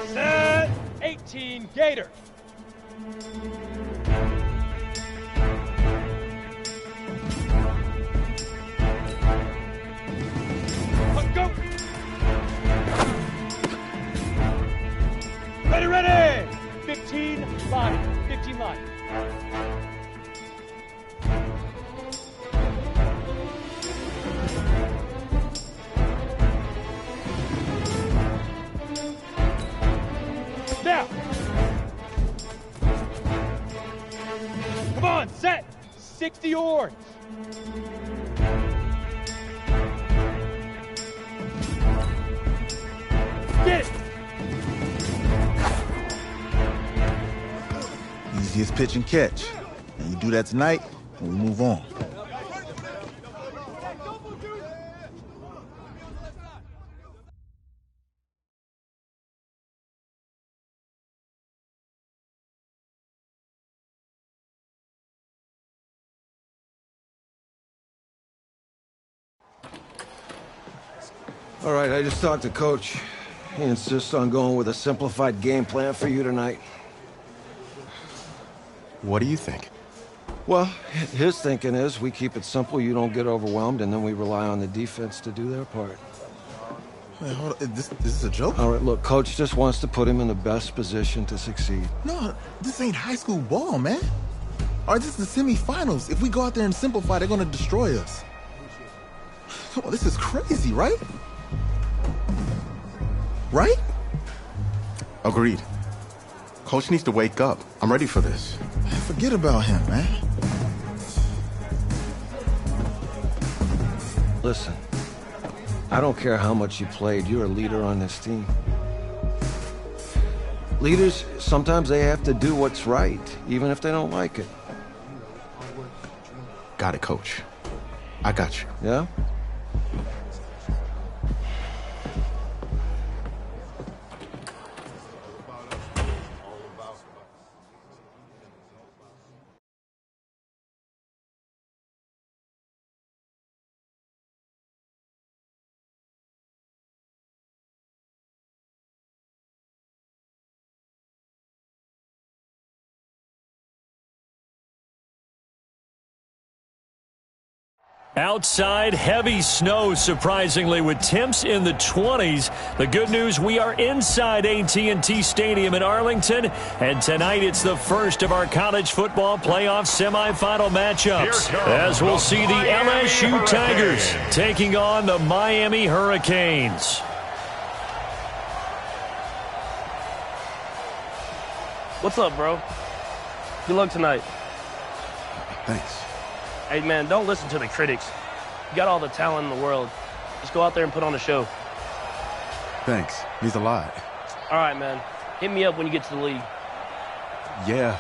Set, 18 Gator! Let's go! Ready, ready! 15 line, 15 line. Now! Come on, set! 60 orange. Get it! Easiest pitch and catch. And you do that tonight, and we move on. All right, I just talked to Coach. He insists on going with a simplified game plan for you tonight. What do you think? Well, his thinking is we keep it simple, you don't get overwhelmed, and then we rely on the defense to do their part. Wait, hold on. This is a joke? All right, look, Coach just wants to put him in the best position to succeed. No, this ain't high school ball, man. All right, this is the semifinals. If we go out there and simplify, they're going to destroy us. Come on, this is crazy, right? Right? Agreed. Coach needs to wake up. I'm ready for this. Man, forget about him, man. Listen, I don't care how much you played, you're a leader on this team. Leaders, sometimes they have to do what's right, even if they don't like it. Got it, Coach. I got you. Yeah? Outside, heavy snow, surprisingly, with temps in the 20s. The good news, we are inside AT&T Stadium in Arlington, and tonight it's the first of our college football playoff semifinal matchups, as we'll see the LSU Tigers taking on the Miami Hurricanes. What's up, bro? Good luck tonight. Thanks. Hey, man, don't listen to the critics. You got all the talent in the world. Just go out there and put on a show. Thanks. Means a lot. All right, man. Hit me up when you get to the league. Yeah.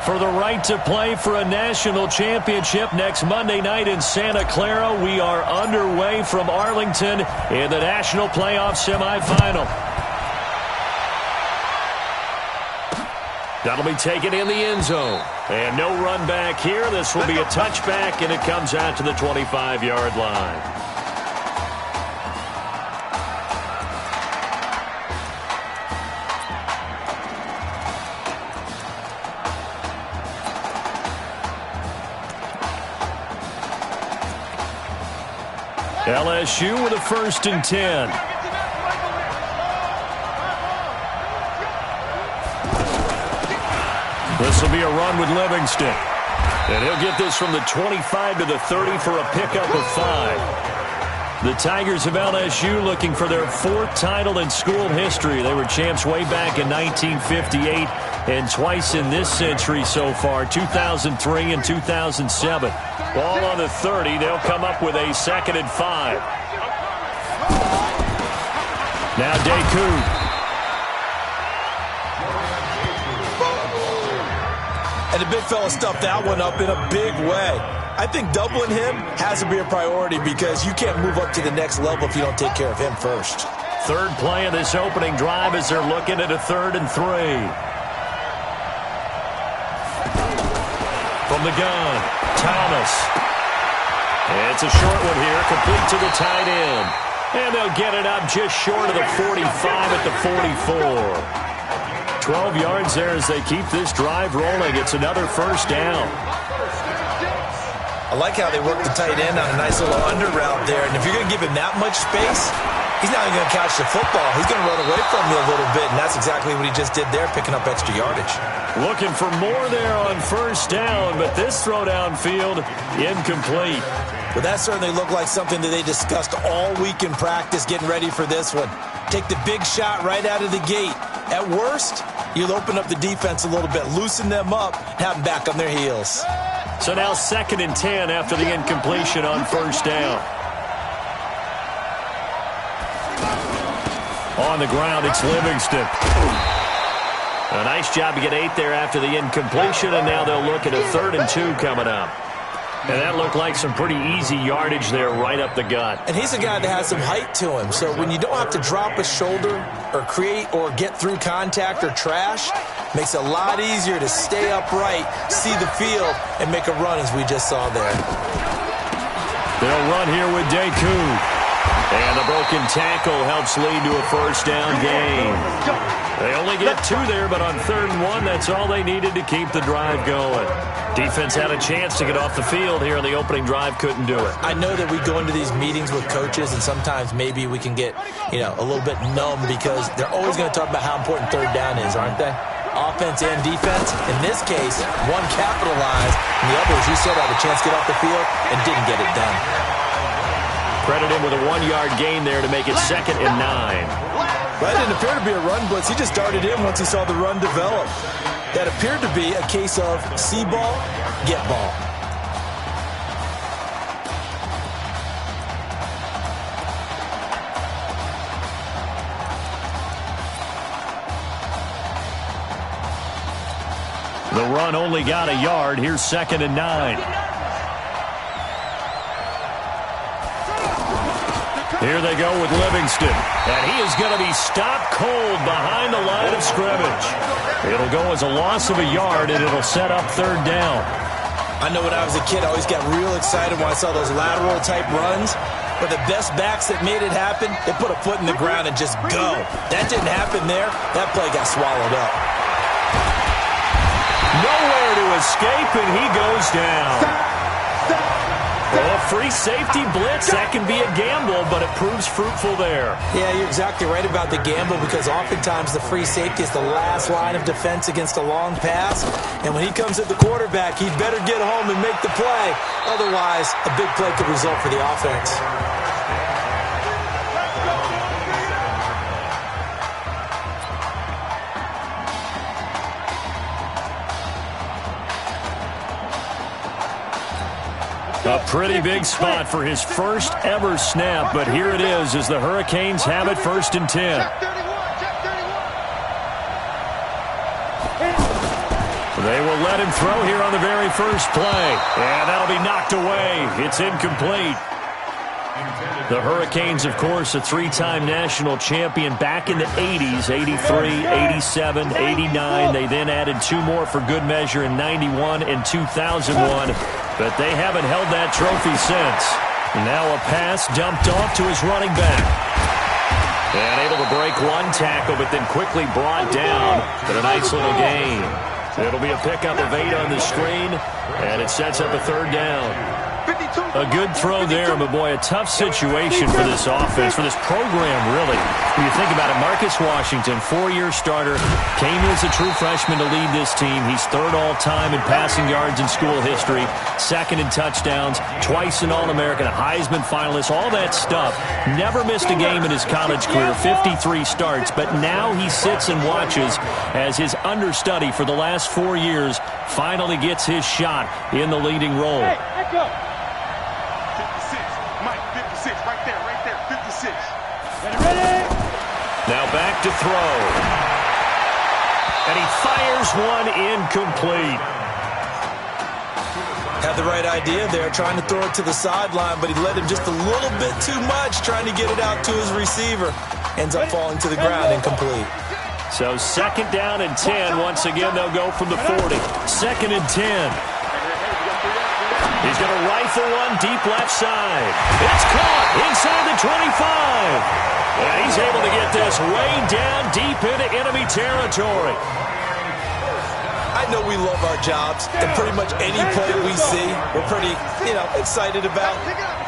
For the right to play for a national championship next Monday night in Santa Clara, we are underway from Arlington in the national playoff semifinal. That'll be taken in the end zone. And no run back here. This will be a touchback, and it comes out to the 25-yard line. LSU with a 1st and 10. This will be a run with Livingston. And he'll get this from the 25 to the 30 for a pickup of 5. The Tigers of LSU looking for their 4th title in school history. They were champs way back in 1958 and twice in this century so far, 2003 and 2007. Ball on the 30. They'll come up with a 2nd and 5. Now Deku. And the big fella stuffed that one up in a big way. I think doubling him has to be a priority because you can't move up to the next level if you don't take care of him first. 3rd play of this opening drive as they're looking at a 3rd and 3. From the gun, Thomas. It's a short one here, complete to the tight end. And they'll get it up just short of the 45 at the 44. 12 yards there as they keep this drive rolling. It's another 1st down. I like how they work the tight end on a nice little under route there. And if you're going to give him that much space, he's not even going to catch the football. He's going to run away from you a little bit, and that's exactly what he just did there, picking up extra yardage. Looking for more there on first down, but this throw downfield, incomplete. Well, that certainly looked like something that they discussed all week in practice, getting ready for this one. Take the big shot right out of the gate. At worst, you'll open up the defense a little bit, loosen them up, have them back on their heels. So now 2nd and 10 after the incompletion on first down. On the ground, it's Livingston. A nice job to get 8 there after the incompletion, and now they'll look at a 3rd and 2 coming up. And that looked like some pretty easy yardage there right up the gut. And he's a guy that has some height to him, so when you don't have to drop a shoulder or create or get through contact or trash, makes it a lot easier to stay upright, see the field, and make a run as we just saw there. They'll run here with Deku. And the broken tackle helps lead to a first down gain. They only get 2 there, but on 3rd and 1, that's all they needed to keep the drive going. Defense had a chance to get off the field here on the opening drive, couldn't do it. I know that we go into these meetings with coaches, and sometimes maybe we can get, a little bit numb because they're always going to talk about how important 3rd down is, aren't they? Offense and defense. In this case, one capitalized, and the other, as you said, had a chance to get off the field and didn't get it done. Credit him with a 1-yard gain there to make it 2nd and 9. That didn't appear to be a run blitz. He just darted in once he saw the run develop. That appeared to be a case of see ball, get ball. The run only got a yard. Here's 2nd and 9. Here they go with Livingston. And he is going to be stopped cold behind the line of scrimmage. It'll go as a loss of a yard, and it'll set up 3rd down. I know when I was a kid, I always got real excited when I saw those lateral-type runs. But the best backs that made it happen, they put a foot in the ground and just go. That didn't happen there. That play got swallowed up. Nowhere to escape, and he goes down. Well, a free safety blitz, that can be a gamble, but it proves fruitful there. Yeah, you're exactly right about the gamble because oftentimes the free safety is the last line of defense against a long pass. And when he comes at the quarterback, he'd better get home and make the play. Otherwise, a big play could result for the offense. A pretty big spot for his first ever snap, but here it is as the Hurricanes have it 1st and 10. They will let him throw here on the very first play, and that'll be knocked away. It's incomplete. The Hurricanes, of course, a 3-time national champion back in the 80s, 83, 87, 89. They then added 2 more for good measure in 91 and 2001. But they haven't held that trophy since. Now a pass dumped off to his running back. And able to break 1 tackle, but then quickly brought down. But a nice little gain. It'll be a pickup of 8 on the screen, and it sets up a 3rd down. A good throw there, but boy, a tough situation for this offense, for this program, really. When you think about it, Marcus Washington, 4-year starter, came as a true freshman to lead this team. He's 3rd all-time in passing yards in school history, 2nd in touchdowns, twice an All-American, a Heisman finalist, all that stuff. Never missed a game in his college career, 53 starts, but now he sits and watches as his understudy for the last 4 years finally gets his shot in the leading role. Hey, let's go. 56, Mike, 56, right there, 56. Ready? Now back to throw. And he fires one incomplete. Had the right idea there, trying to throw it to the sideline, but he led him just a little bit too much, trying to get it out to his receiver. Ends up falling to the ground incomplete. So 2nd down and 10. Once again, they'll go from the 40. 2nd and 10. He's going to rifle one deep left side. It's caught inside the 25. And he's able to get this way down deep into enemy territory. I I know we love our jobs, and pretty much any play we see, we're pretty, excited about.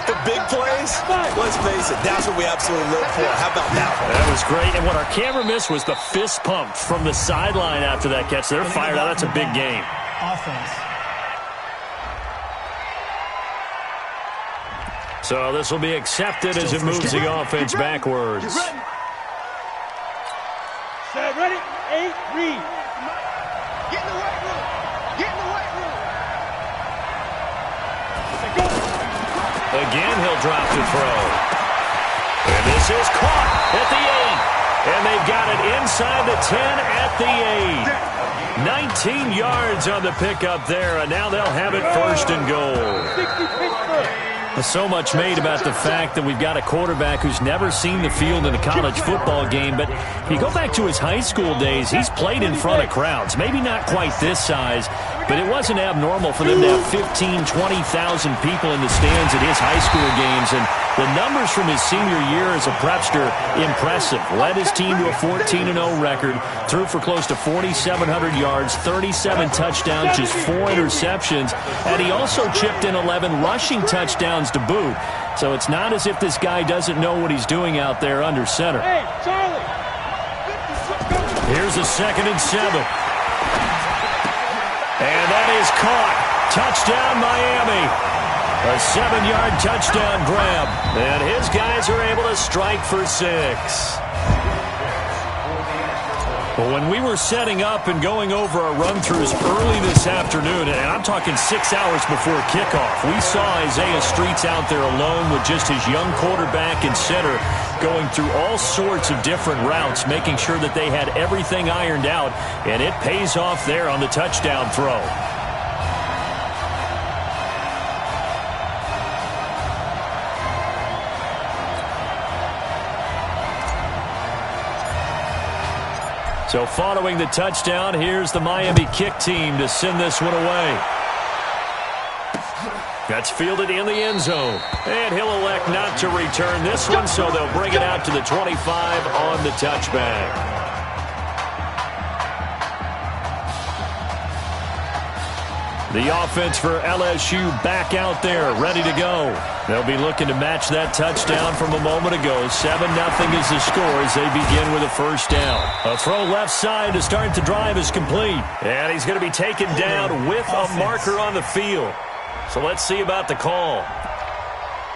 The big plays, let's face it, that's what we absolutely live for. How about that one? That was great, and what our camera missed was the fist pump from the sideline after that catch. They're fired out. That's a big game. Offense. So this will be accepted as it moves the offense backwards. Set, ready, 8, read. Get in the weight room. Get in the weight room. Again, he'll drop to throw. And this is caught at the 8. And they've got it inside the 10 at the 8. 19 yards on the pickup there, and now they'll have it first and goal. 60 Pittsburgh. So much made about the fact that we've got a quarterback who's never seen the field in a college football game, but if you go back to his high school days, he's played in front of crowds. Maybe not quite this size, but it wasn't abnormal for them to have 15,000, 20,000 people in the stands at his high school games, and the numbers from his senior year as a prepster, impressive. Led his team to a 14-0 record, threw for close to 4,700 yards, 37 touchdowns, just 4 interceptions, and he also chipped in 11 rushing touchdowns to boot. So it's not as if this guy doesn't know what he's doing out there under center. Hey, Charlie. Here's a 2nd and 7. And that is caught. Touchdown, Miami. A 7-yard touchdown grab. And his guys are able to strike for 6. Well, when we were setting up and going over our run-throughs early this afternoon, and I'm talking 6 hours before kickoff, we saw Isaiah Streets out there alone with just his young quarterback and center going through all sorts of different routes, making sure that they had everything ironed out, and it pays off there on the touchdown throw. So following the touchdown, here's the Miami kick team to send this one away. That's fielded in the end zone. And he'll elect not to return this one, so they'll bring it out to the 25 on the touchback. The offense for LSU back out there, ready to go. They'll be looking to match that touchdown from a moment ago. 7-0 is the score as they begin with a first down. A throw left side to start the drive is complete. And he's going to be taken down with a marker on the field. So let's see about the call.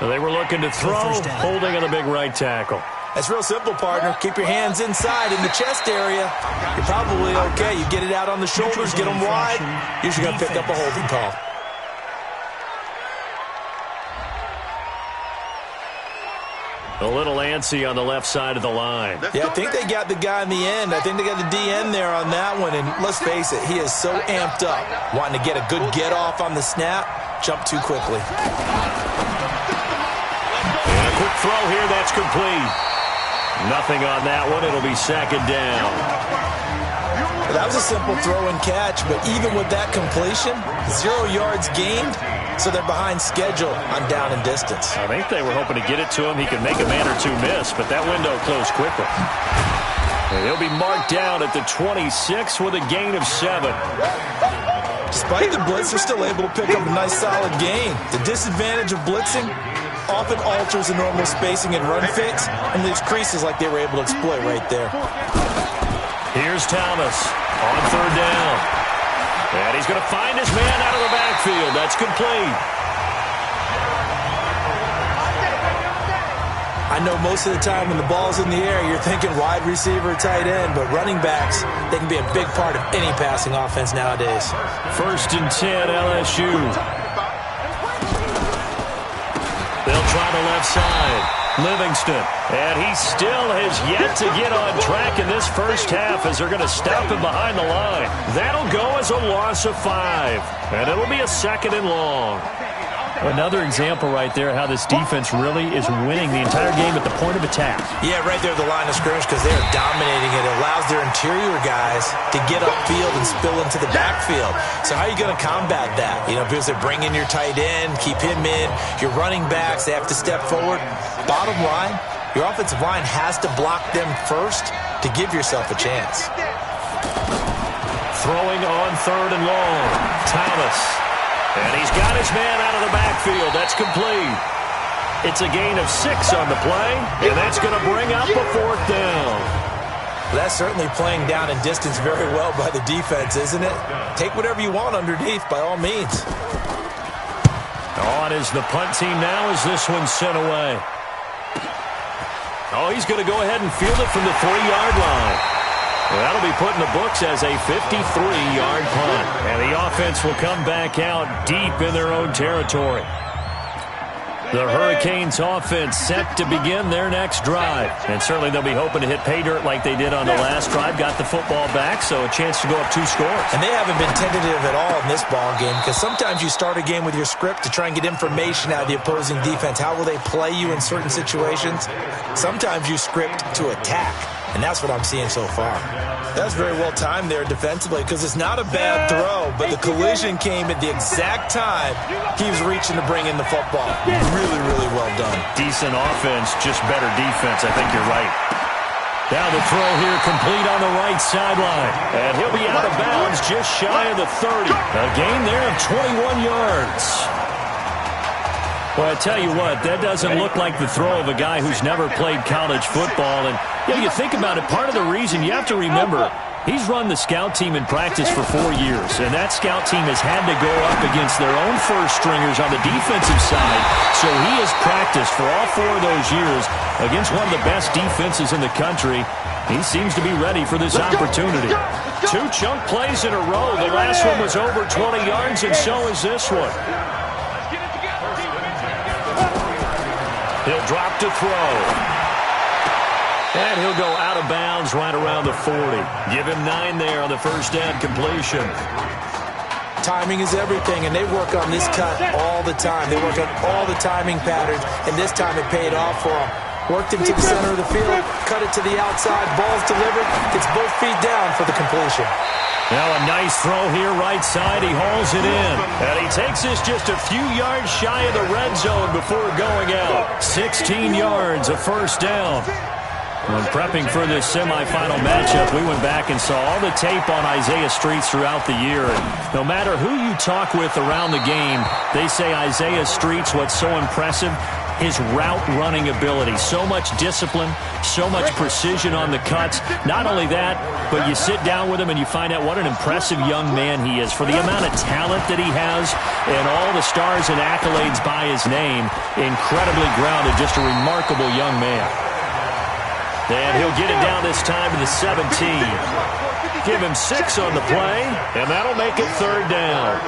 They were looking to throw, holding on the big right tackle. That's real simple, partner. Keep your hands inside in the chest area. You're probably okay. You get it out on the shoulders, get them wide. Usually going to pick up a holding call. A little antsy on the left side of the line. Yeah, I think they got the guy in the end. I think they got the DN there on that one. And let's face it, he is so amped up, wanting to get a good get off on the snap, jump too quickly. And a quick throw here, that's complete. Nothing on that one. It'll be 2nd down. That was a simple throw and catch, but even with that completion, 0 yards gained, so they're behind schedule on down and distance. I think they were hoping to get it to him. He could make a man or two miss, but that window closed quickly. And he'll be marked down at the 26 with a gain of 7. Despite the blitz, they're still able to pick up a nice solid gain. The disadvantage of blitzing often alters the normal spacing and run fits, and leaves creases like they were able to exploit right there. Here's Thomas on 3rd down. And he's going to find his man out of the backfield. That's complete. I know most of the time when the ball's in the air, you're thinking wide receiver, tight end, but running backs, they can be a big part of any passing offense nowadays. 1st and 10, LSU. They'll try the left side. Livingston. And he still has yet to get on track in this first half as they're going to stop him behind the line. That'll go as a loss of 5. And it'll be a 2nd and long. Another example right there how this defense really is winning the entire game at the point of attack. Yeah, right there at the line of scrimmage because they are dominating it. It allows their interior guys to get upfield and spill into the backfield. So how are you going to combat that? Because they bring in your tight end, keep him in. Your running backs, they have to step forward. Bottom line, your offensive line has to block them first to give yourself a chance. throwing on 3rd and long. Thomas. And he's got his man out of the backfield. That's complete. It's a gain of 6 on the play, and that's going to bring up a 4th down. That's certainly playing down and distance very well by the defense, isn't it? Take whatever you want underneath, by all means. On is the punt team now as this one's sent away. Oh, he's going to go ahead and field it from the 3-yard line. Well, that'll be put in the books as a 53-yard punt. And the offense will come back out deep in their own territory. The Hurricanes offense set to begin their next drive. And certainly they'll be hoping to hit pay dirt like they did on the last drive. Got the football back, so a chance to go up 2 scores. And they haven't been tentative at all in this ball game, because sometimes you start a game with your script to try and get information out of the opposing defense. How will they play you in certain situations? Sometimes you script to attack. And that's what I'm seeing so far. That's very well timed there defensively, because it's not a bad throw, but the collision came at the exact time he was reaching to bring in the football. Really, really well done. Decent offense, just better defense. I think you're right. Now the throw here complete on the right sideline. And he'll be out of bounds just shy of the 30. A gain there of 21 yards. Well, I tell you what, that doesn't look like the throw of a guy who's never played college football. And you think about it, part of the reason you have to remember, he's run the scout team in practice for 4 years, and that scout team has had to go up against their own first stringers on the defensive side. So he has practiced for all 4 of those years against one of the best defenses in the country. He seems to be ready for this opportunity. 2 chunk plays in a row. The last one was over 20 yards, and so is this one. He'll drop to throw. And he'll go out of bounds right around the 40. Give him 9 there on the first down completion. Timing is everything, and they work on this cut all the time. They work on all the timing patterns, and this time it paid off for them. Worked him to the center of the field, cut it to the outside, ball's delivered, gets both feet down for the completion. Now a nice throw here right side. He hauls it in. And he takes this just a few yards shy of the red zone before going out. 16 yards, a first down. When prepping for this semifinal matchup, we went back and saw all the tape on Isaiah Streets throughout the year. And no matter who you talk with around the game, they say Isaiah Streets, what's so impressive, his route running ability. So much discipline, so much precision on the cuts. Not only that, but you sit down with him and you find out what an impressive young man he is. For the amount of talent that he has and all the stars and accolades by his name, incredibly grounded, just a remarkable young man. And he'll get it down this time to the 17. Give him 6 on the play, and that'll make it 3rd down.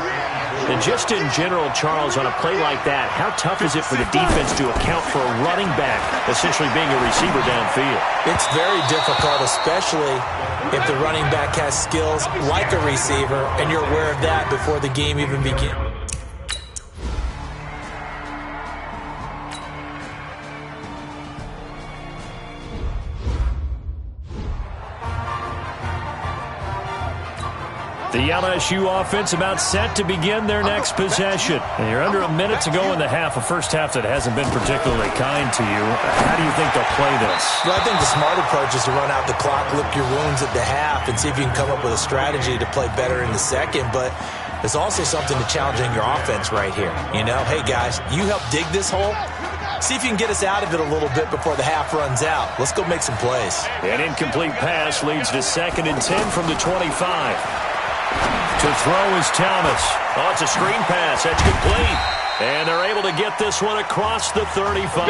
And just in general, Charles, on a play like that, how tough is it for the defense to account for a running back essentially being a receiver downfield? It's very difficult, especially if the running back has skills like a receiver, and you're aware of that before the game even begins. The LSU offense about set to begin their next possession. And you're under a minute to go in the half, a first half that hasn't been particularly kind to you. How do you think they'll play this? Well, I think the smart approach is to run out the clock, lick your wounds at the half, and see if you can come up with a strategy to play better in the second. But there's also something to challenging your offense right here. You know, hey, guys, you help dig this hole. See if you can get us out of it a little bit before the half runs out. Let's go make some plays. An incomplete pass leads to 2nd and 10 from the 25. To throw is Thomas. Oh, it's a screen pass. That's complete. And they're able to get this one across the 35.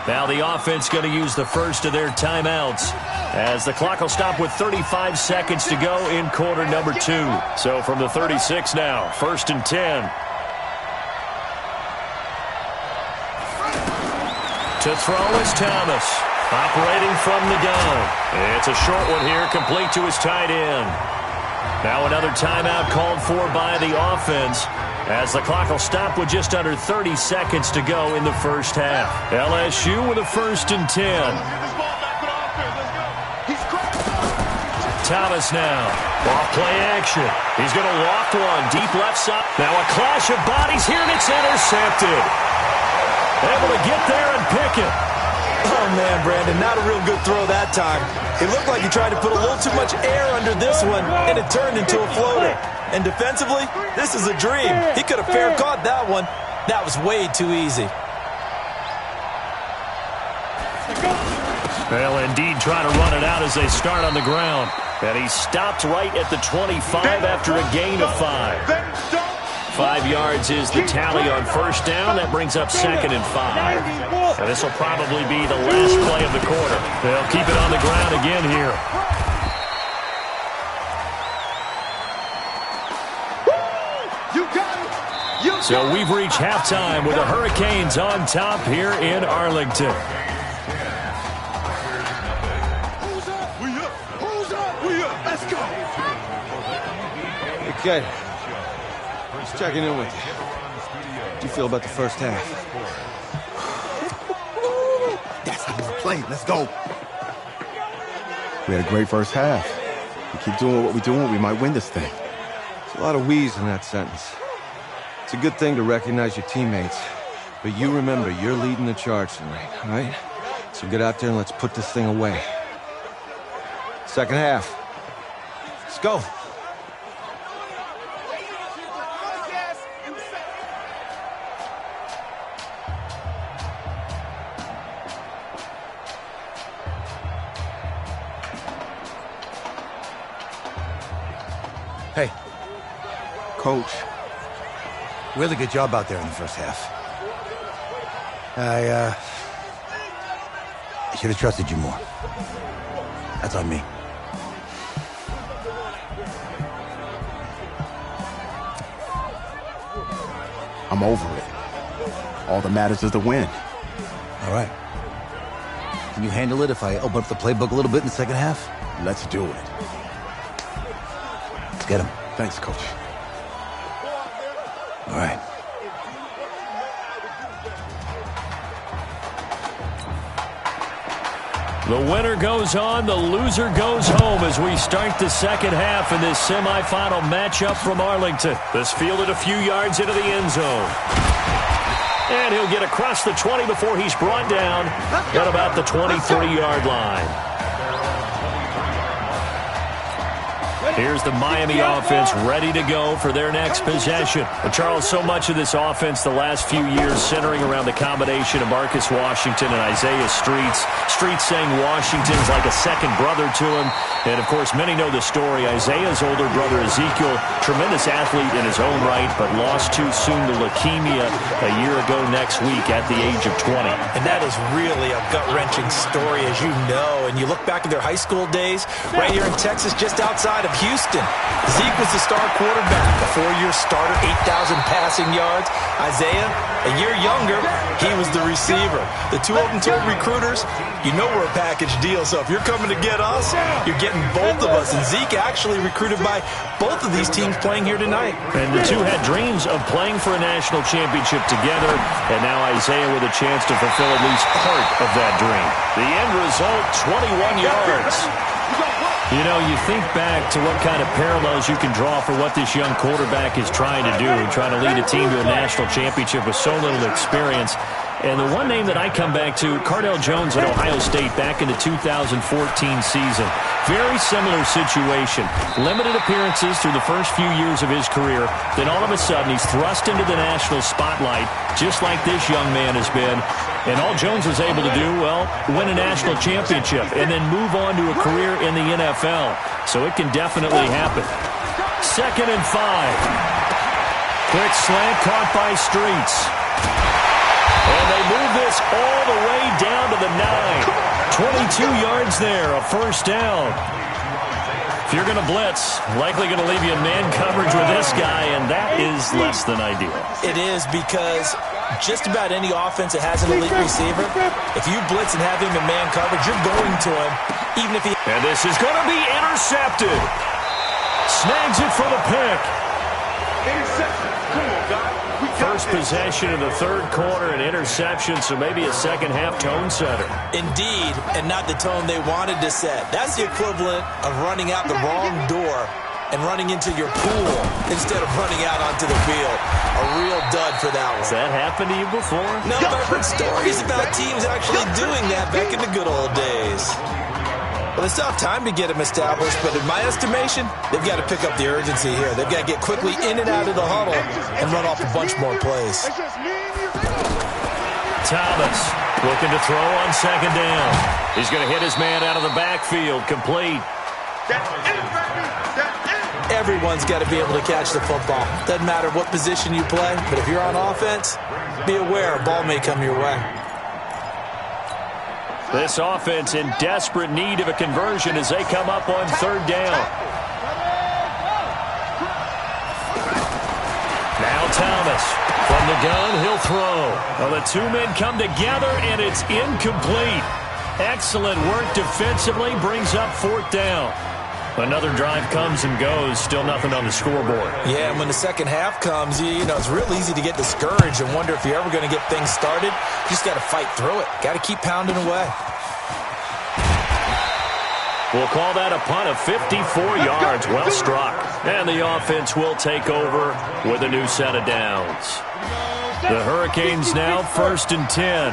Now the offense going to use the first of their timeouts, as the clock will stop with 35 seconds to go in quarter number 2. So from the 36 now, 1st and 10. To throw is Thomas. Operating from the gun. It's a short one here, complete to his tight end. Now another timeout called for by the offense, as the clock will stop with just under 30 seconds to go in the first half. LSU with a 1st and 10. Thomas now. Off play action. He's going to loft one. Deep left side. Now a clash of bodies here, and it's intercepted. Able to get there and pick it. Oh, man, Brandon, not a real good throw that time. It looked like he tried to put a little too much air under this one, and it turned into a floater. And defensively, this is a dream. He could have fair caught that one. That was way too easy. They'll indeed try to run it out as they start on the ground. And he stopped right at the 25 after a gain of 5. 5 yards is the tally on first down. That brings up 2nd and 5. And this will probably be the last play of the quarter. They'll keep it on the ground again here. So we've reached halftime with the Hurricanes on top here in Arlington. Okay. Just checking in with you. How do you feel about the first half? That's how we play. Let's go. We had a great first half. We keep doing what we're doing, we might win this thing. There's a lot of we's in that sentence. It's a good thing to recognize your teammates. But you remember, you're leading the charge tonight, all right? So get out there and let's put this thing away. Second half. Let's go. Hey. Coach. Really good job out there in the first half. I should have trusted you more. That's on me. I'm over it. All that matters is the win. All right. Can you handle it if I open up the playbook a little bit in the second half? Let's do it. Let's get him. Thanks, Coach. All right. The winner goes on, the loser goes home as we start the second half in this semifinal matchup from Arlington. This fielded a few yards into the end zone. And he'll get across the 20 before he's brought down at about the 23-yard line. Here's the Miami offense ready to go for their next possession. Well, Charles, so much of this offense the last few years centering around the combination of Marcus Washington and Isaiah Streets. Streets saying Washington's like a second brother to him. And, of course, many know the story. Isaiah's older brother, Ezekiel, tremendous athlete in his own right, but lost too soon to leukemia a year ago next week at the age of 20. And that is really a gut-wrenching story, as you know. And you look back at their high school days, right here in Texas, just outside of Houston. Zeke was the star quarterback, a 4-year starter, 8,000 passing yards. Isaiah, a year younger, he was the receiver. The two open-toed recruiters, you know we're a package deal, so if you're coming to get us, you're getting both of us. And Zeke actually recruited by both of these teams playing here tonight. And the two had dreams of playing for a national championship together, and now Isaiah with a chance to fulfill at least part of that dream. The end result, 21 yards. You know, you think back to what kind of parallels you can draw for what this young quarterback is trying to do, trying to lead a team to a national championship with so little experience. And the one name that I come back to, Cardell Jones at Ohio State back in the 2014 season. Very similar situation. Limited appearances through the first few years of his career. Then all of a sudden he's thrust into the national spotlight, just like this young man has been. And all Jones was able to do, well, win a national championship and then move on to a career in the NFL. So it can definitely happen. 2nd and 5. Quick slant caught by Streets. And they move this all the way down to the 9. 22 yards there, a first down. If you're going to blitz, likely going to leave you in man coverage with this guy, and that is less than ideal. It is, because just about any offense that has an elite receiver, if you blitz and have him in man coverage, you're going to him, even if he... And this is going to be intercepted. Snags it for the pick. Interception. Come on, guys. First possession of the third quarter, an interception, so maybe a second-half tone setter. Indeed, and not the tone they wanted to set. That's the equivalent of running out the wrong door and running into your pool instead of running out onto the field. A real dud for that one. Has that happened to you before? No, but I've heard stories about teams actually doing that back in the good old days. Well, they still have time to get him established, but in my estimation, they've got to pick up the urgency here. They've got to get quickly in and out of the huddle and run off a bunch more plays. Thomas looking to throw on second down. He's going to hit his man out of the backfield, complete. Everyone's got to be able to catch the football. Doesn't matter what position you play, but if you're on offense, be aware a ball may come your way. This offense in desperate need of a conversion as they come up on third down. Now Thomas from the gun, he'll throw. Well, the two men come together, and it's incomplete. Excellent work defensively, brings up fourth down. Another drive comes and goes, still nothing on the scoreboard. Yeah, and when the second half comes, you know, it's real easy to get discouraged and wonder if you're ever going to get things started. You just got to fight through it. Got to keep pounding away. We'll call that a punt of 54 yards. Well struck. And the offense will take over with a new set of downs. The Hurricanes now 1st and 10.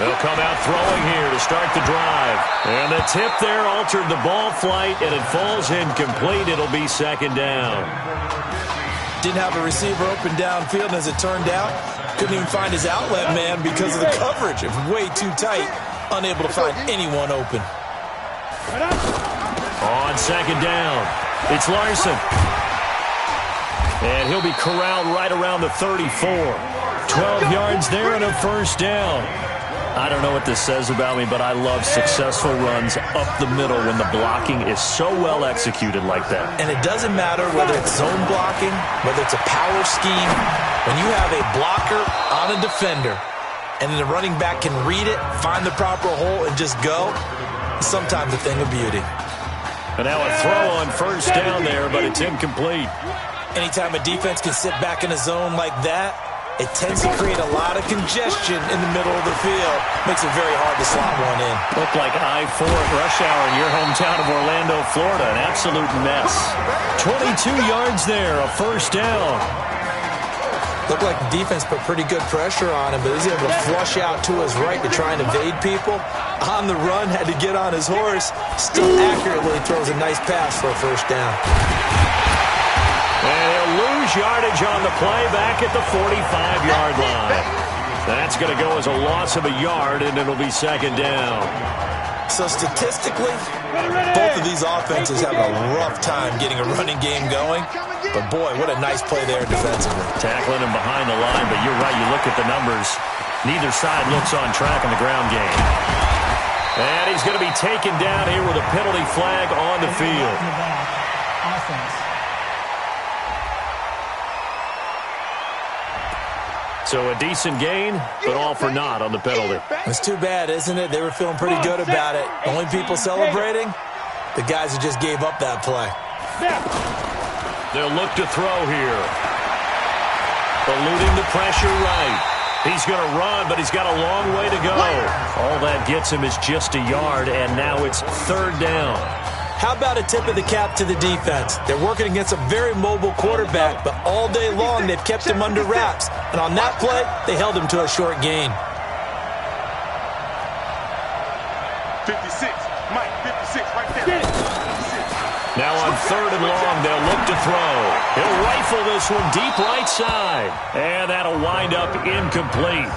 They'll come out throwing here to start the drive. And the tip there altered the ball flight, and it falls incomplete. It'll be second down. Didn't have a receiver open downfield, and as it turned out, couldn't even find his outlet man because of the coverage. It was way too tight, unable to find anyone open. On second down, it's Larson. And he'll be corralled right around the 34. 12 yards there and a first down. I don't know what this says about me, but I love successful runs up the middle when the blocking is so well executed like that. And it doesn't matter whether it's zone blocking, whether it's a power scheme. When you have a blocker on a defender, and then the running back can read it, find the proper hole, and just go, it's sometimes a thing of beauty. And now a throw on first down there, but it's incomplete. Anytime a defense can sit back in a zone like that, it tends to create a lot of congestion in the middle of the field. Makes it very hard to slot one in. Looked like I-4 at rush hour in your hometown of Orlando, Florida. An absolute mess. 22 yards there, a first down. Looked like the defense put pretty good pressure on him, but he's able to flush out to his right to try and evade people. On the run, had to get on his horse. Still accurately throws a nice pass for a first down. And he'll lose yardage on the play back at the 45-yard line. That's going to go as a loss of a yard, and it'll be second down. So statistically, both of these offenses have a rough time getting a running game going. But boy, what a nice play there defensively. Tackling him behind the line, but you're right, you look at the numbers. Neither side looks on track in the ground game. And he's going to be taken down here with a penalty flag on the field. So a decent gain, but all for naught on the penalty. It's too bad, isn't it? They were feeling pretty good about it. Only people celebrating, the guys who just gave up that play. They'll look to throw here. Eluding the pressure right. He's going to run, but he's got a long way to go. All that gets him is just a yard, and now it's third down. How about a tip of the cap to the defense? They're working against a very mobile quarterback, but all day long they've kept him under wraps. And on that play, they held him to a short gain. 56, Mike, 56, right there. 56. Now on third and long, they'll look to throw. He'll rifle this one deep right side. And that'll wind up incomplete.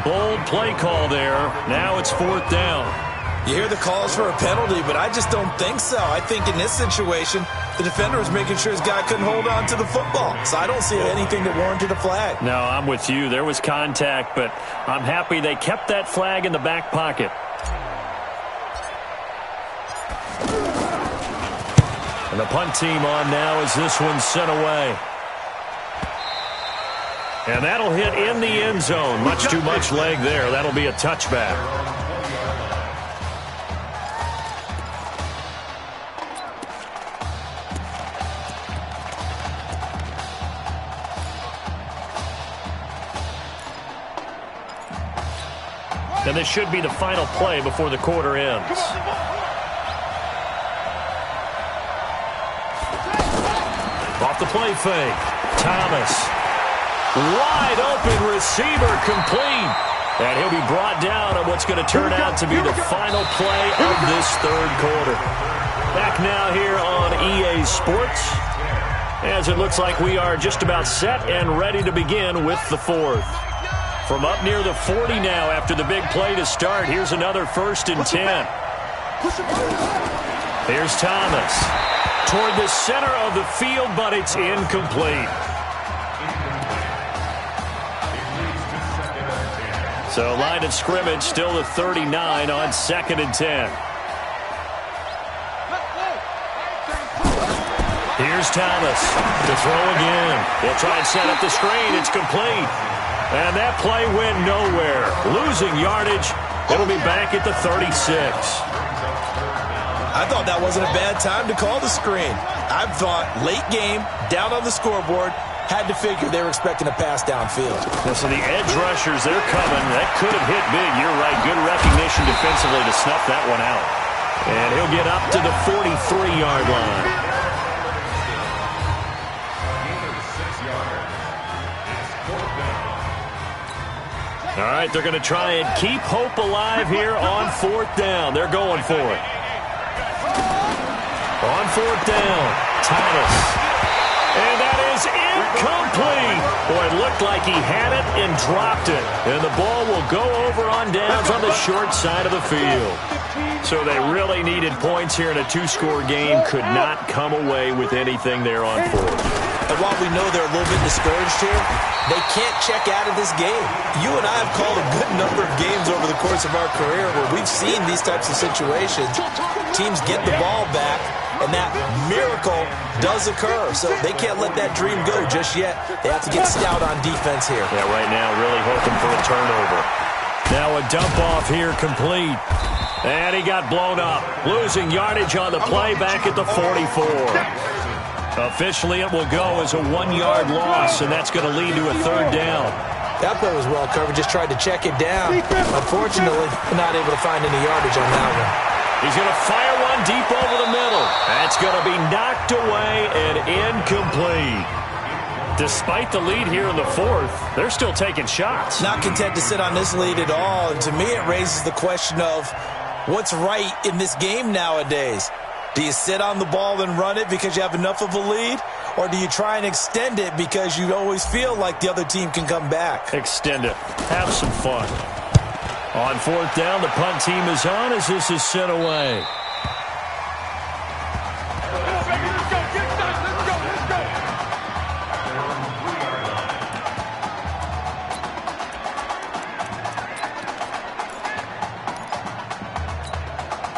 Bold play call there. Now it's fourth down. You hear the calls for a penalty, but I just don't think so. I think in this situation, the defender was making sure his guy couldn't hold on to the football. So I don't see anything that warranted a flag. No, I'm with you. There was contact, but I'm happy they kept that flag in the back pocket. And the punt team on now as this one's sent away. And that'll hit in the end zone. Much too much leg there. That'll be a touchback. And this should be the final play before the quarter ends. Off the play fake. Thomas. Wide open receiver complete. And he'll be brought down on what's going to turn out to be the final play of this third quarter. Back now here on EA Sports, as it looks like we are just about set and ready to begin with the fourth. From up near the 40 now after the big play to start, here's another 1st and 10. Here's Thomas. Toward the center of the field, but it's incomplete. So line of scrimmage still the 39 on 2nd and 10. Here's Thomas to throw again. He'll try and set up the screen. It's complete. And that play went nowhere. Losing yardage. It'll be back at the 36. I thought that wasn't a bad time to call the screen. I thought late game, down on the scoreboard, had to figure they were expecting a pass downfield. Yeah, so the edge rushers, they're coming. That could have hit big. You're right. Good recognition defensively to snuff that one out. And he'll get up to the 43-yard line. All right, they're going to try and keep hope alive here on 4th down. They're going for it. On 4th down, Thomas. And that is incomplete. Boy, it looked like he had it and dropped it. And the ball will go over on downs on the short side of the field. So they really needed points here in a 2-score game. Could not come away with anything there on 4th. And while we know they're a little bit discouraged here, they can't check out of this game. You and I have called a good number of games over the course of our career where we've seen these types of situations. Teams get the ball back, and that miracle does occur. So they can't let that dream go just yet. They have to get stout on defense here. Yeah, right now really hoping for a turnover. Now a dump off here complete. And he got blown up. Losing yardage on the play back at the 44. Officially, it will go as a 1-yard loss, and that's going to lead to a 3rd down. That play was well covered. Just tried to check it down. Unfortunately, not able to find any yardage on that one. He's going to fire one deep over the middle. That's going to be knocked away and incomplete. Despite the lead here in the 4th, they're still taking shots. Not content to sit on this lead at all. And to me, it raises the question of what's right in this game nowadays. Do you sit on the ball and run it because you have enough of a lead? Or do you try and extend it because you always feel like the other team can come back? Extend it. Have some fun. On 4th down, the punt team is on as this is sent away.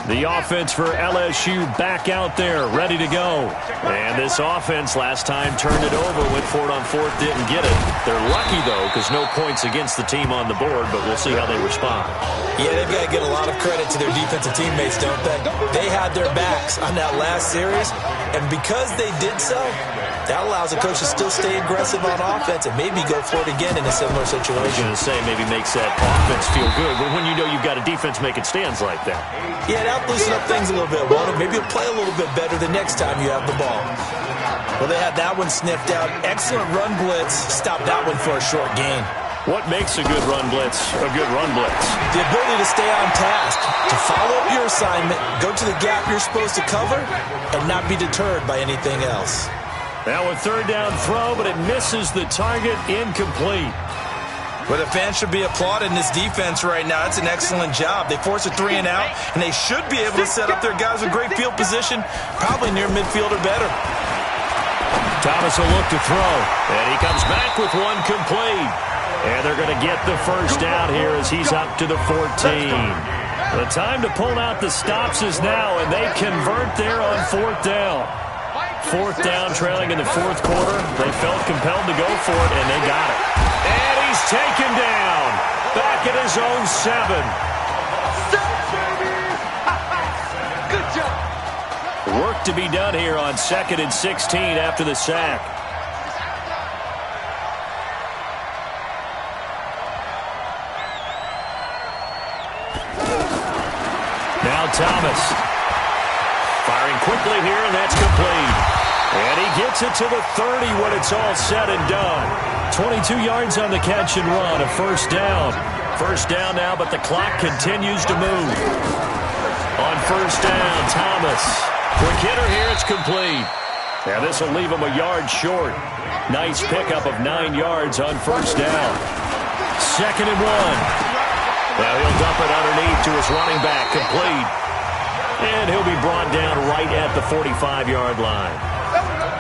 The offense for LSU back out there, ready to go. And this offense last time turned it over, went for it on 4th, didn't get it. They're lucky, though, because no points against the team on the board, but we'll see how they respond. Yeah, they've got to get a lot of credit to their defensive teammates, don't they? They had their backs on that last series, and because they did so, that allows a coach to still stay aggressive on offense and maybe go for it again in a similar situation. I was going to say, maybe makes that offense feel good, but when you know you've got a defense making stands like that. Yeah, that'll loosen up things a little bit, won't it? Maybe you'll play a little bit better the next time you have the ball. Well, they had that one sniffed out. Excellent run blitz. Stopped that one for a short gain. What makes a good run blitz a good run blitz? The ability to stay on task, to follow up your assignment, go to the gap you're supposed to cover, and not be deterred by anything else. Now a 3rd down throw, but it misses the target, incomplete. Well, the fans should be applauding this defense right now. It's an excellent job. They force a 3 and out, and they should be able to set up their guys with great field position, probably near midfield or better. Thomas will look to throw, and he comes back with one complete. And they're going to get the 1st down here as he's up to the 14. The time to pull out the stops is now, and they convert there on 4th down. 4th down, trailing in the 4th quarter. They felt compelled to go for it, and they got it. And he's taken down. Back at his own 7. Good job. Work to be done here on 2nd and 16 after the sack. Now Thomas. Firing quickly here, and that's complete. And he gets it to the 30 when it's all said and done. 22 yards on the catch and run, a first down. First down now, but the clock continues to move. On first down, Thomas. Quick hitter here, it's complete. Now this will leave him a yard short. Nice pickup of 9 yards on first down. 2nd and 1. Well, he'll dump it underneath to his running back, complete. And he'll be brought down right at the 45-yard line.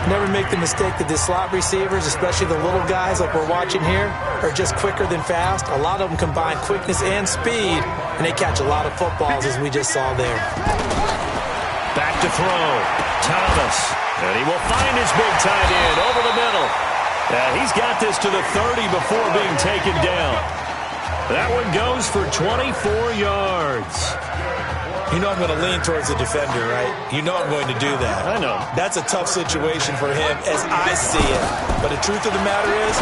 Never make the mistake that the slot receivers, especially the little guys like we're watching here, are just quicker than fast. A lot of them combine quickness and speed, and they catch a lot of footballs, as we just saw there. Back to throw. Thomas. And he will find his big tight end over the middle. He's got this to the 30 before being taken down. That one goes for 24 yards. You know I'm going to lean towards the defender, right? You know I'm going to do that. I know. That's a tough situation for him as I see it. But the truth of the matter is,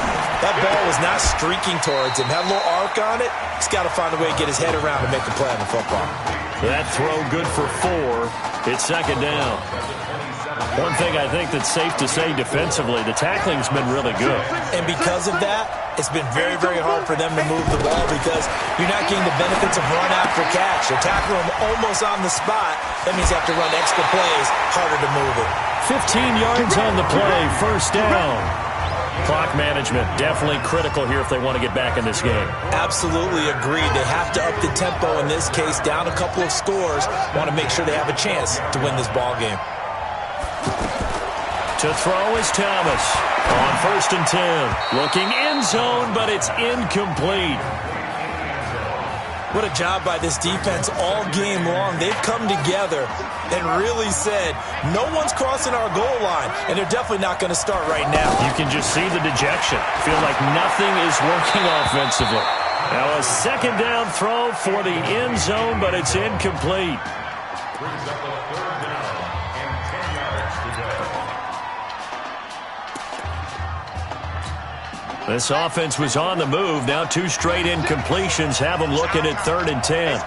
that ball was not streaking towards him. Had a little arc on it. He's got to find a way to get his head around and make a play on the football. That throw good for 4. It's 2nd down. One thing I think that's safe to say defensively, the tackling's been really good. And because of that, it's been very, very hard for them to move the ball because you're not getting the benefits of run after catch. They're tackling them almost on the spot. That means you have to run extra plays, harder to move it. 15 yards on the play, first down. Clock management definitely critical here if they want to get back in this game. Absolutely agreed. They have to up the tempo in this case, down a couple of scores. Want to make sure they have a chance to win this ball game. To throw is Thomas. On 1st and 10. Looking end zone, but it's incomplete. What a job by this defense all game long. They've come together and really said, no one's crossing our goal line, and they're definitely not going to start right now. You can just see the dejection. Feel like nothing is working offensively. Now a 2nd down throw for the end zone, but it's incomplete. Brings up a 3rd down and 10 yards to go. This offense was on the move. Now 2 straight incompletions have them looking at 3rd and 10.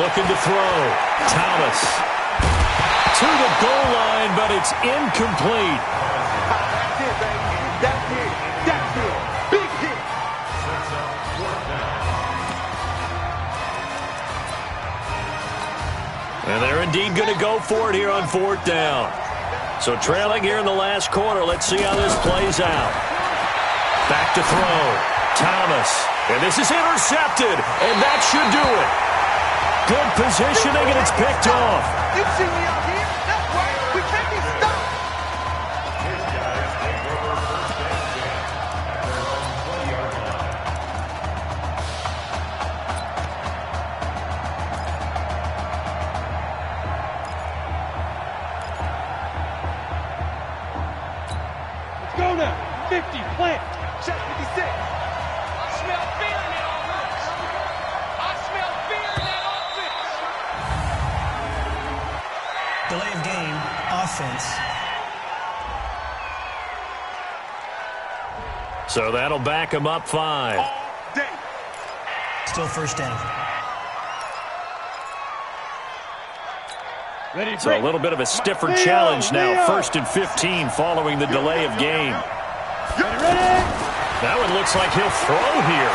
Looking to throw. Thomas. To the goal line, but it's incomplete. That's it, baby. That's it. That's it. Big hit. And they're indeed going to go for it here on 4th down. So trailing here in the last quarter. Let's see how this plays out. Back to throw. Thomas. And this is intercepted. And that should do it. Good positioning, and it's picked off. You see me out here? That's right. We can't be stopped. Let's go now. 50, plant. Check 56. I smell fear in that offense. I smell fear in that offense. Delay of game, offense. So that'll back him up 5. Still first down. So a little bit of a stiffer challenge now. 1st and 15 following the delay of game. That one looks like he'll throw here.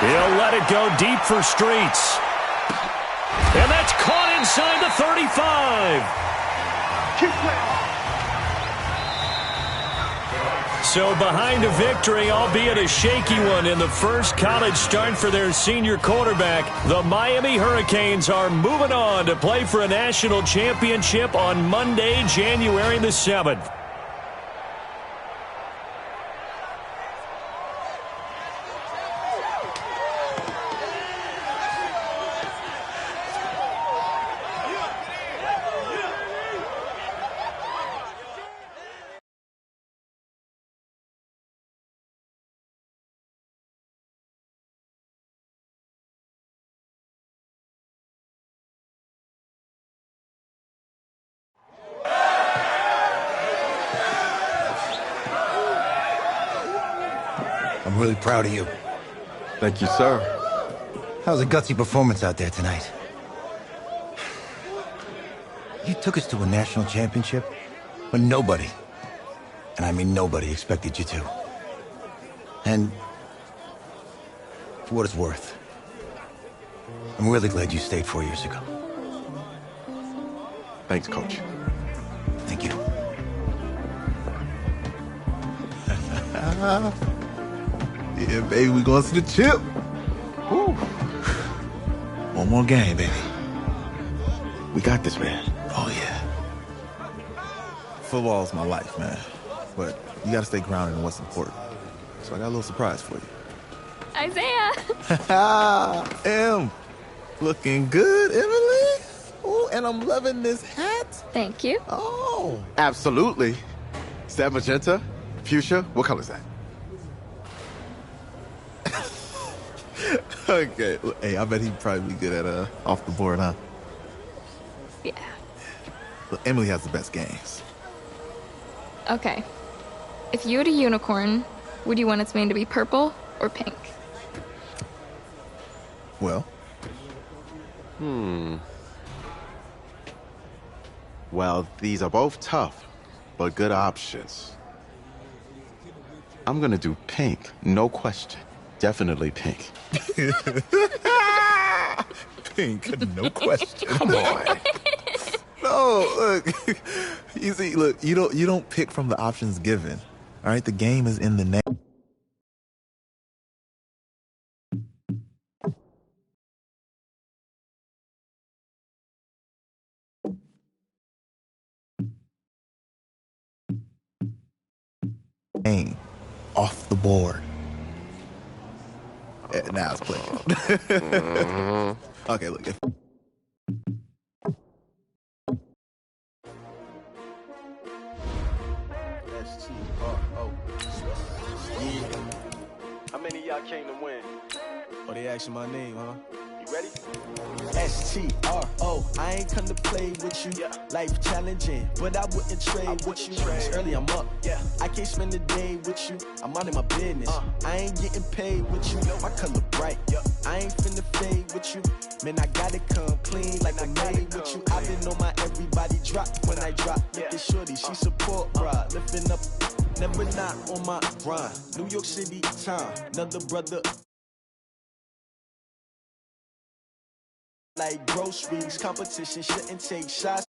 He'll let it go deep for Streets. And that's caught inside the 35. Keep playing. So behind a victory, albeit a shaky one, in the first college start for their senior quarterback, the Miami Hurricanes are moving on to play for a national championship on Monday, January the 7th. I'm really proud of you. Thank you, sir. That was a gutsy performance out there tonight. You took us to a national championship when nobody, and I mean nobody, expected you to. And for what it's worth, I'm really glad you stayed 4 years ago. Thanks, Coach. Thank you. Yeah, baby, we going to the chip. Woo. One more game, baby. We got this, man. Oh, yeah. Football's my life, man. But you gotta stay grounded in what's important. So I got a little surprise for you. Isaiah! Em, looking good, Emily. Oh, and I'm loving this hat. Thank you. Oh. Absolutely. Is that magenta? Fuchsia? What color is that? Okay. Hey, I bet he'd probably be good at off the board, huh? Yeah. Look, Emily has the best games. Okay. If you had a unicorn, would you want its mane to be purple or pink? Well? Well, these are both tough, but good options. I'm gonna do pink, no question. Definitely pink. Pink, no question. Come on. No, look. You see, look, you don't pick from the options given. All right, the game is in the name. Game off the board. Now it's clicking. Okay, look. How many of y'all came to win? Oh, they asking my name, huh? You ready? STRO, I ain't come to play with you. Life challenging, but I wouldn't trade with you. It's early, I'm up. I can't spend the day with you. I'm out of my business. I ain't getting paid with you. My color bright. I ain't finna fade with you. Man, I gotta come clean like I made with you. I been on my everybody drop when I drop. Look at shorty, she support, bruh. Lifting up, never not on my grind. New York City time, another brother. Like groceries, competition shouldn't take shots.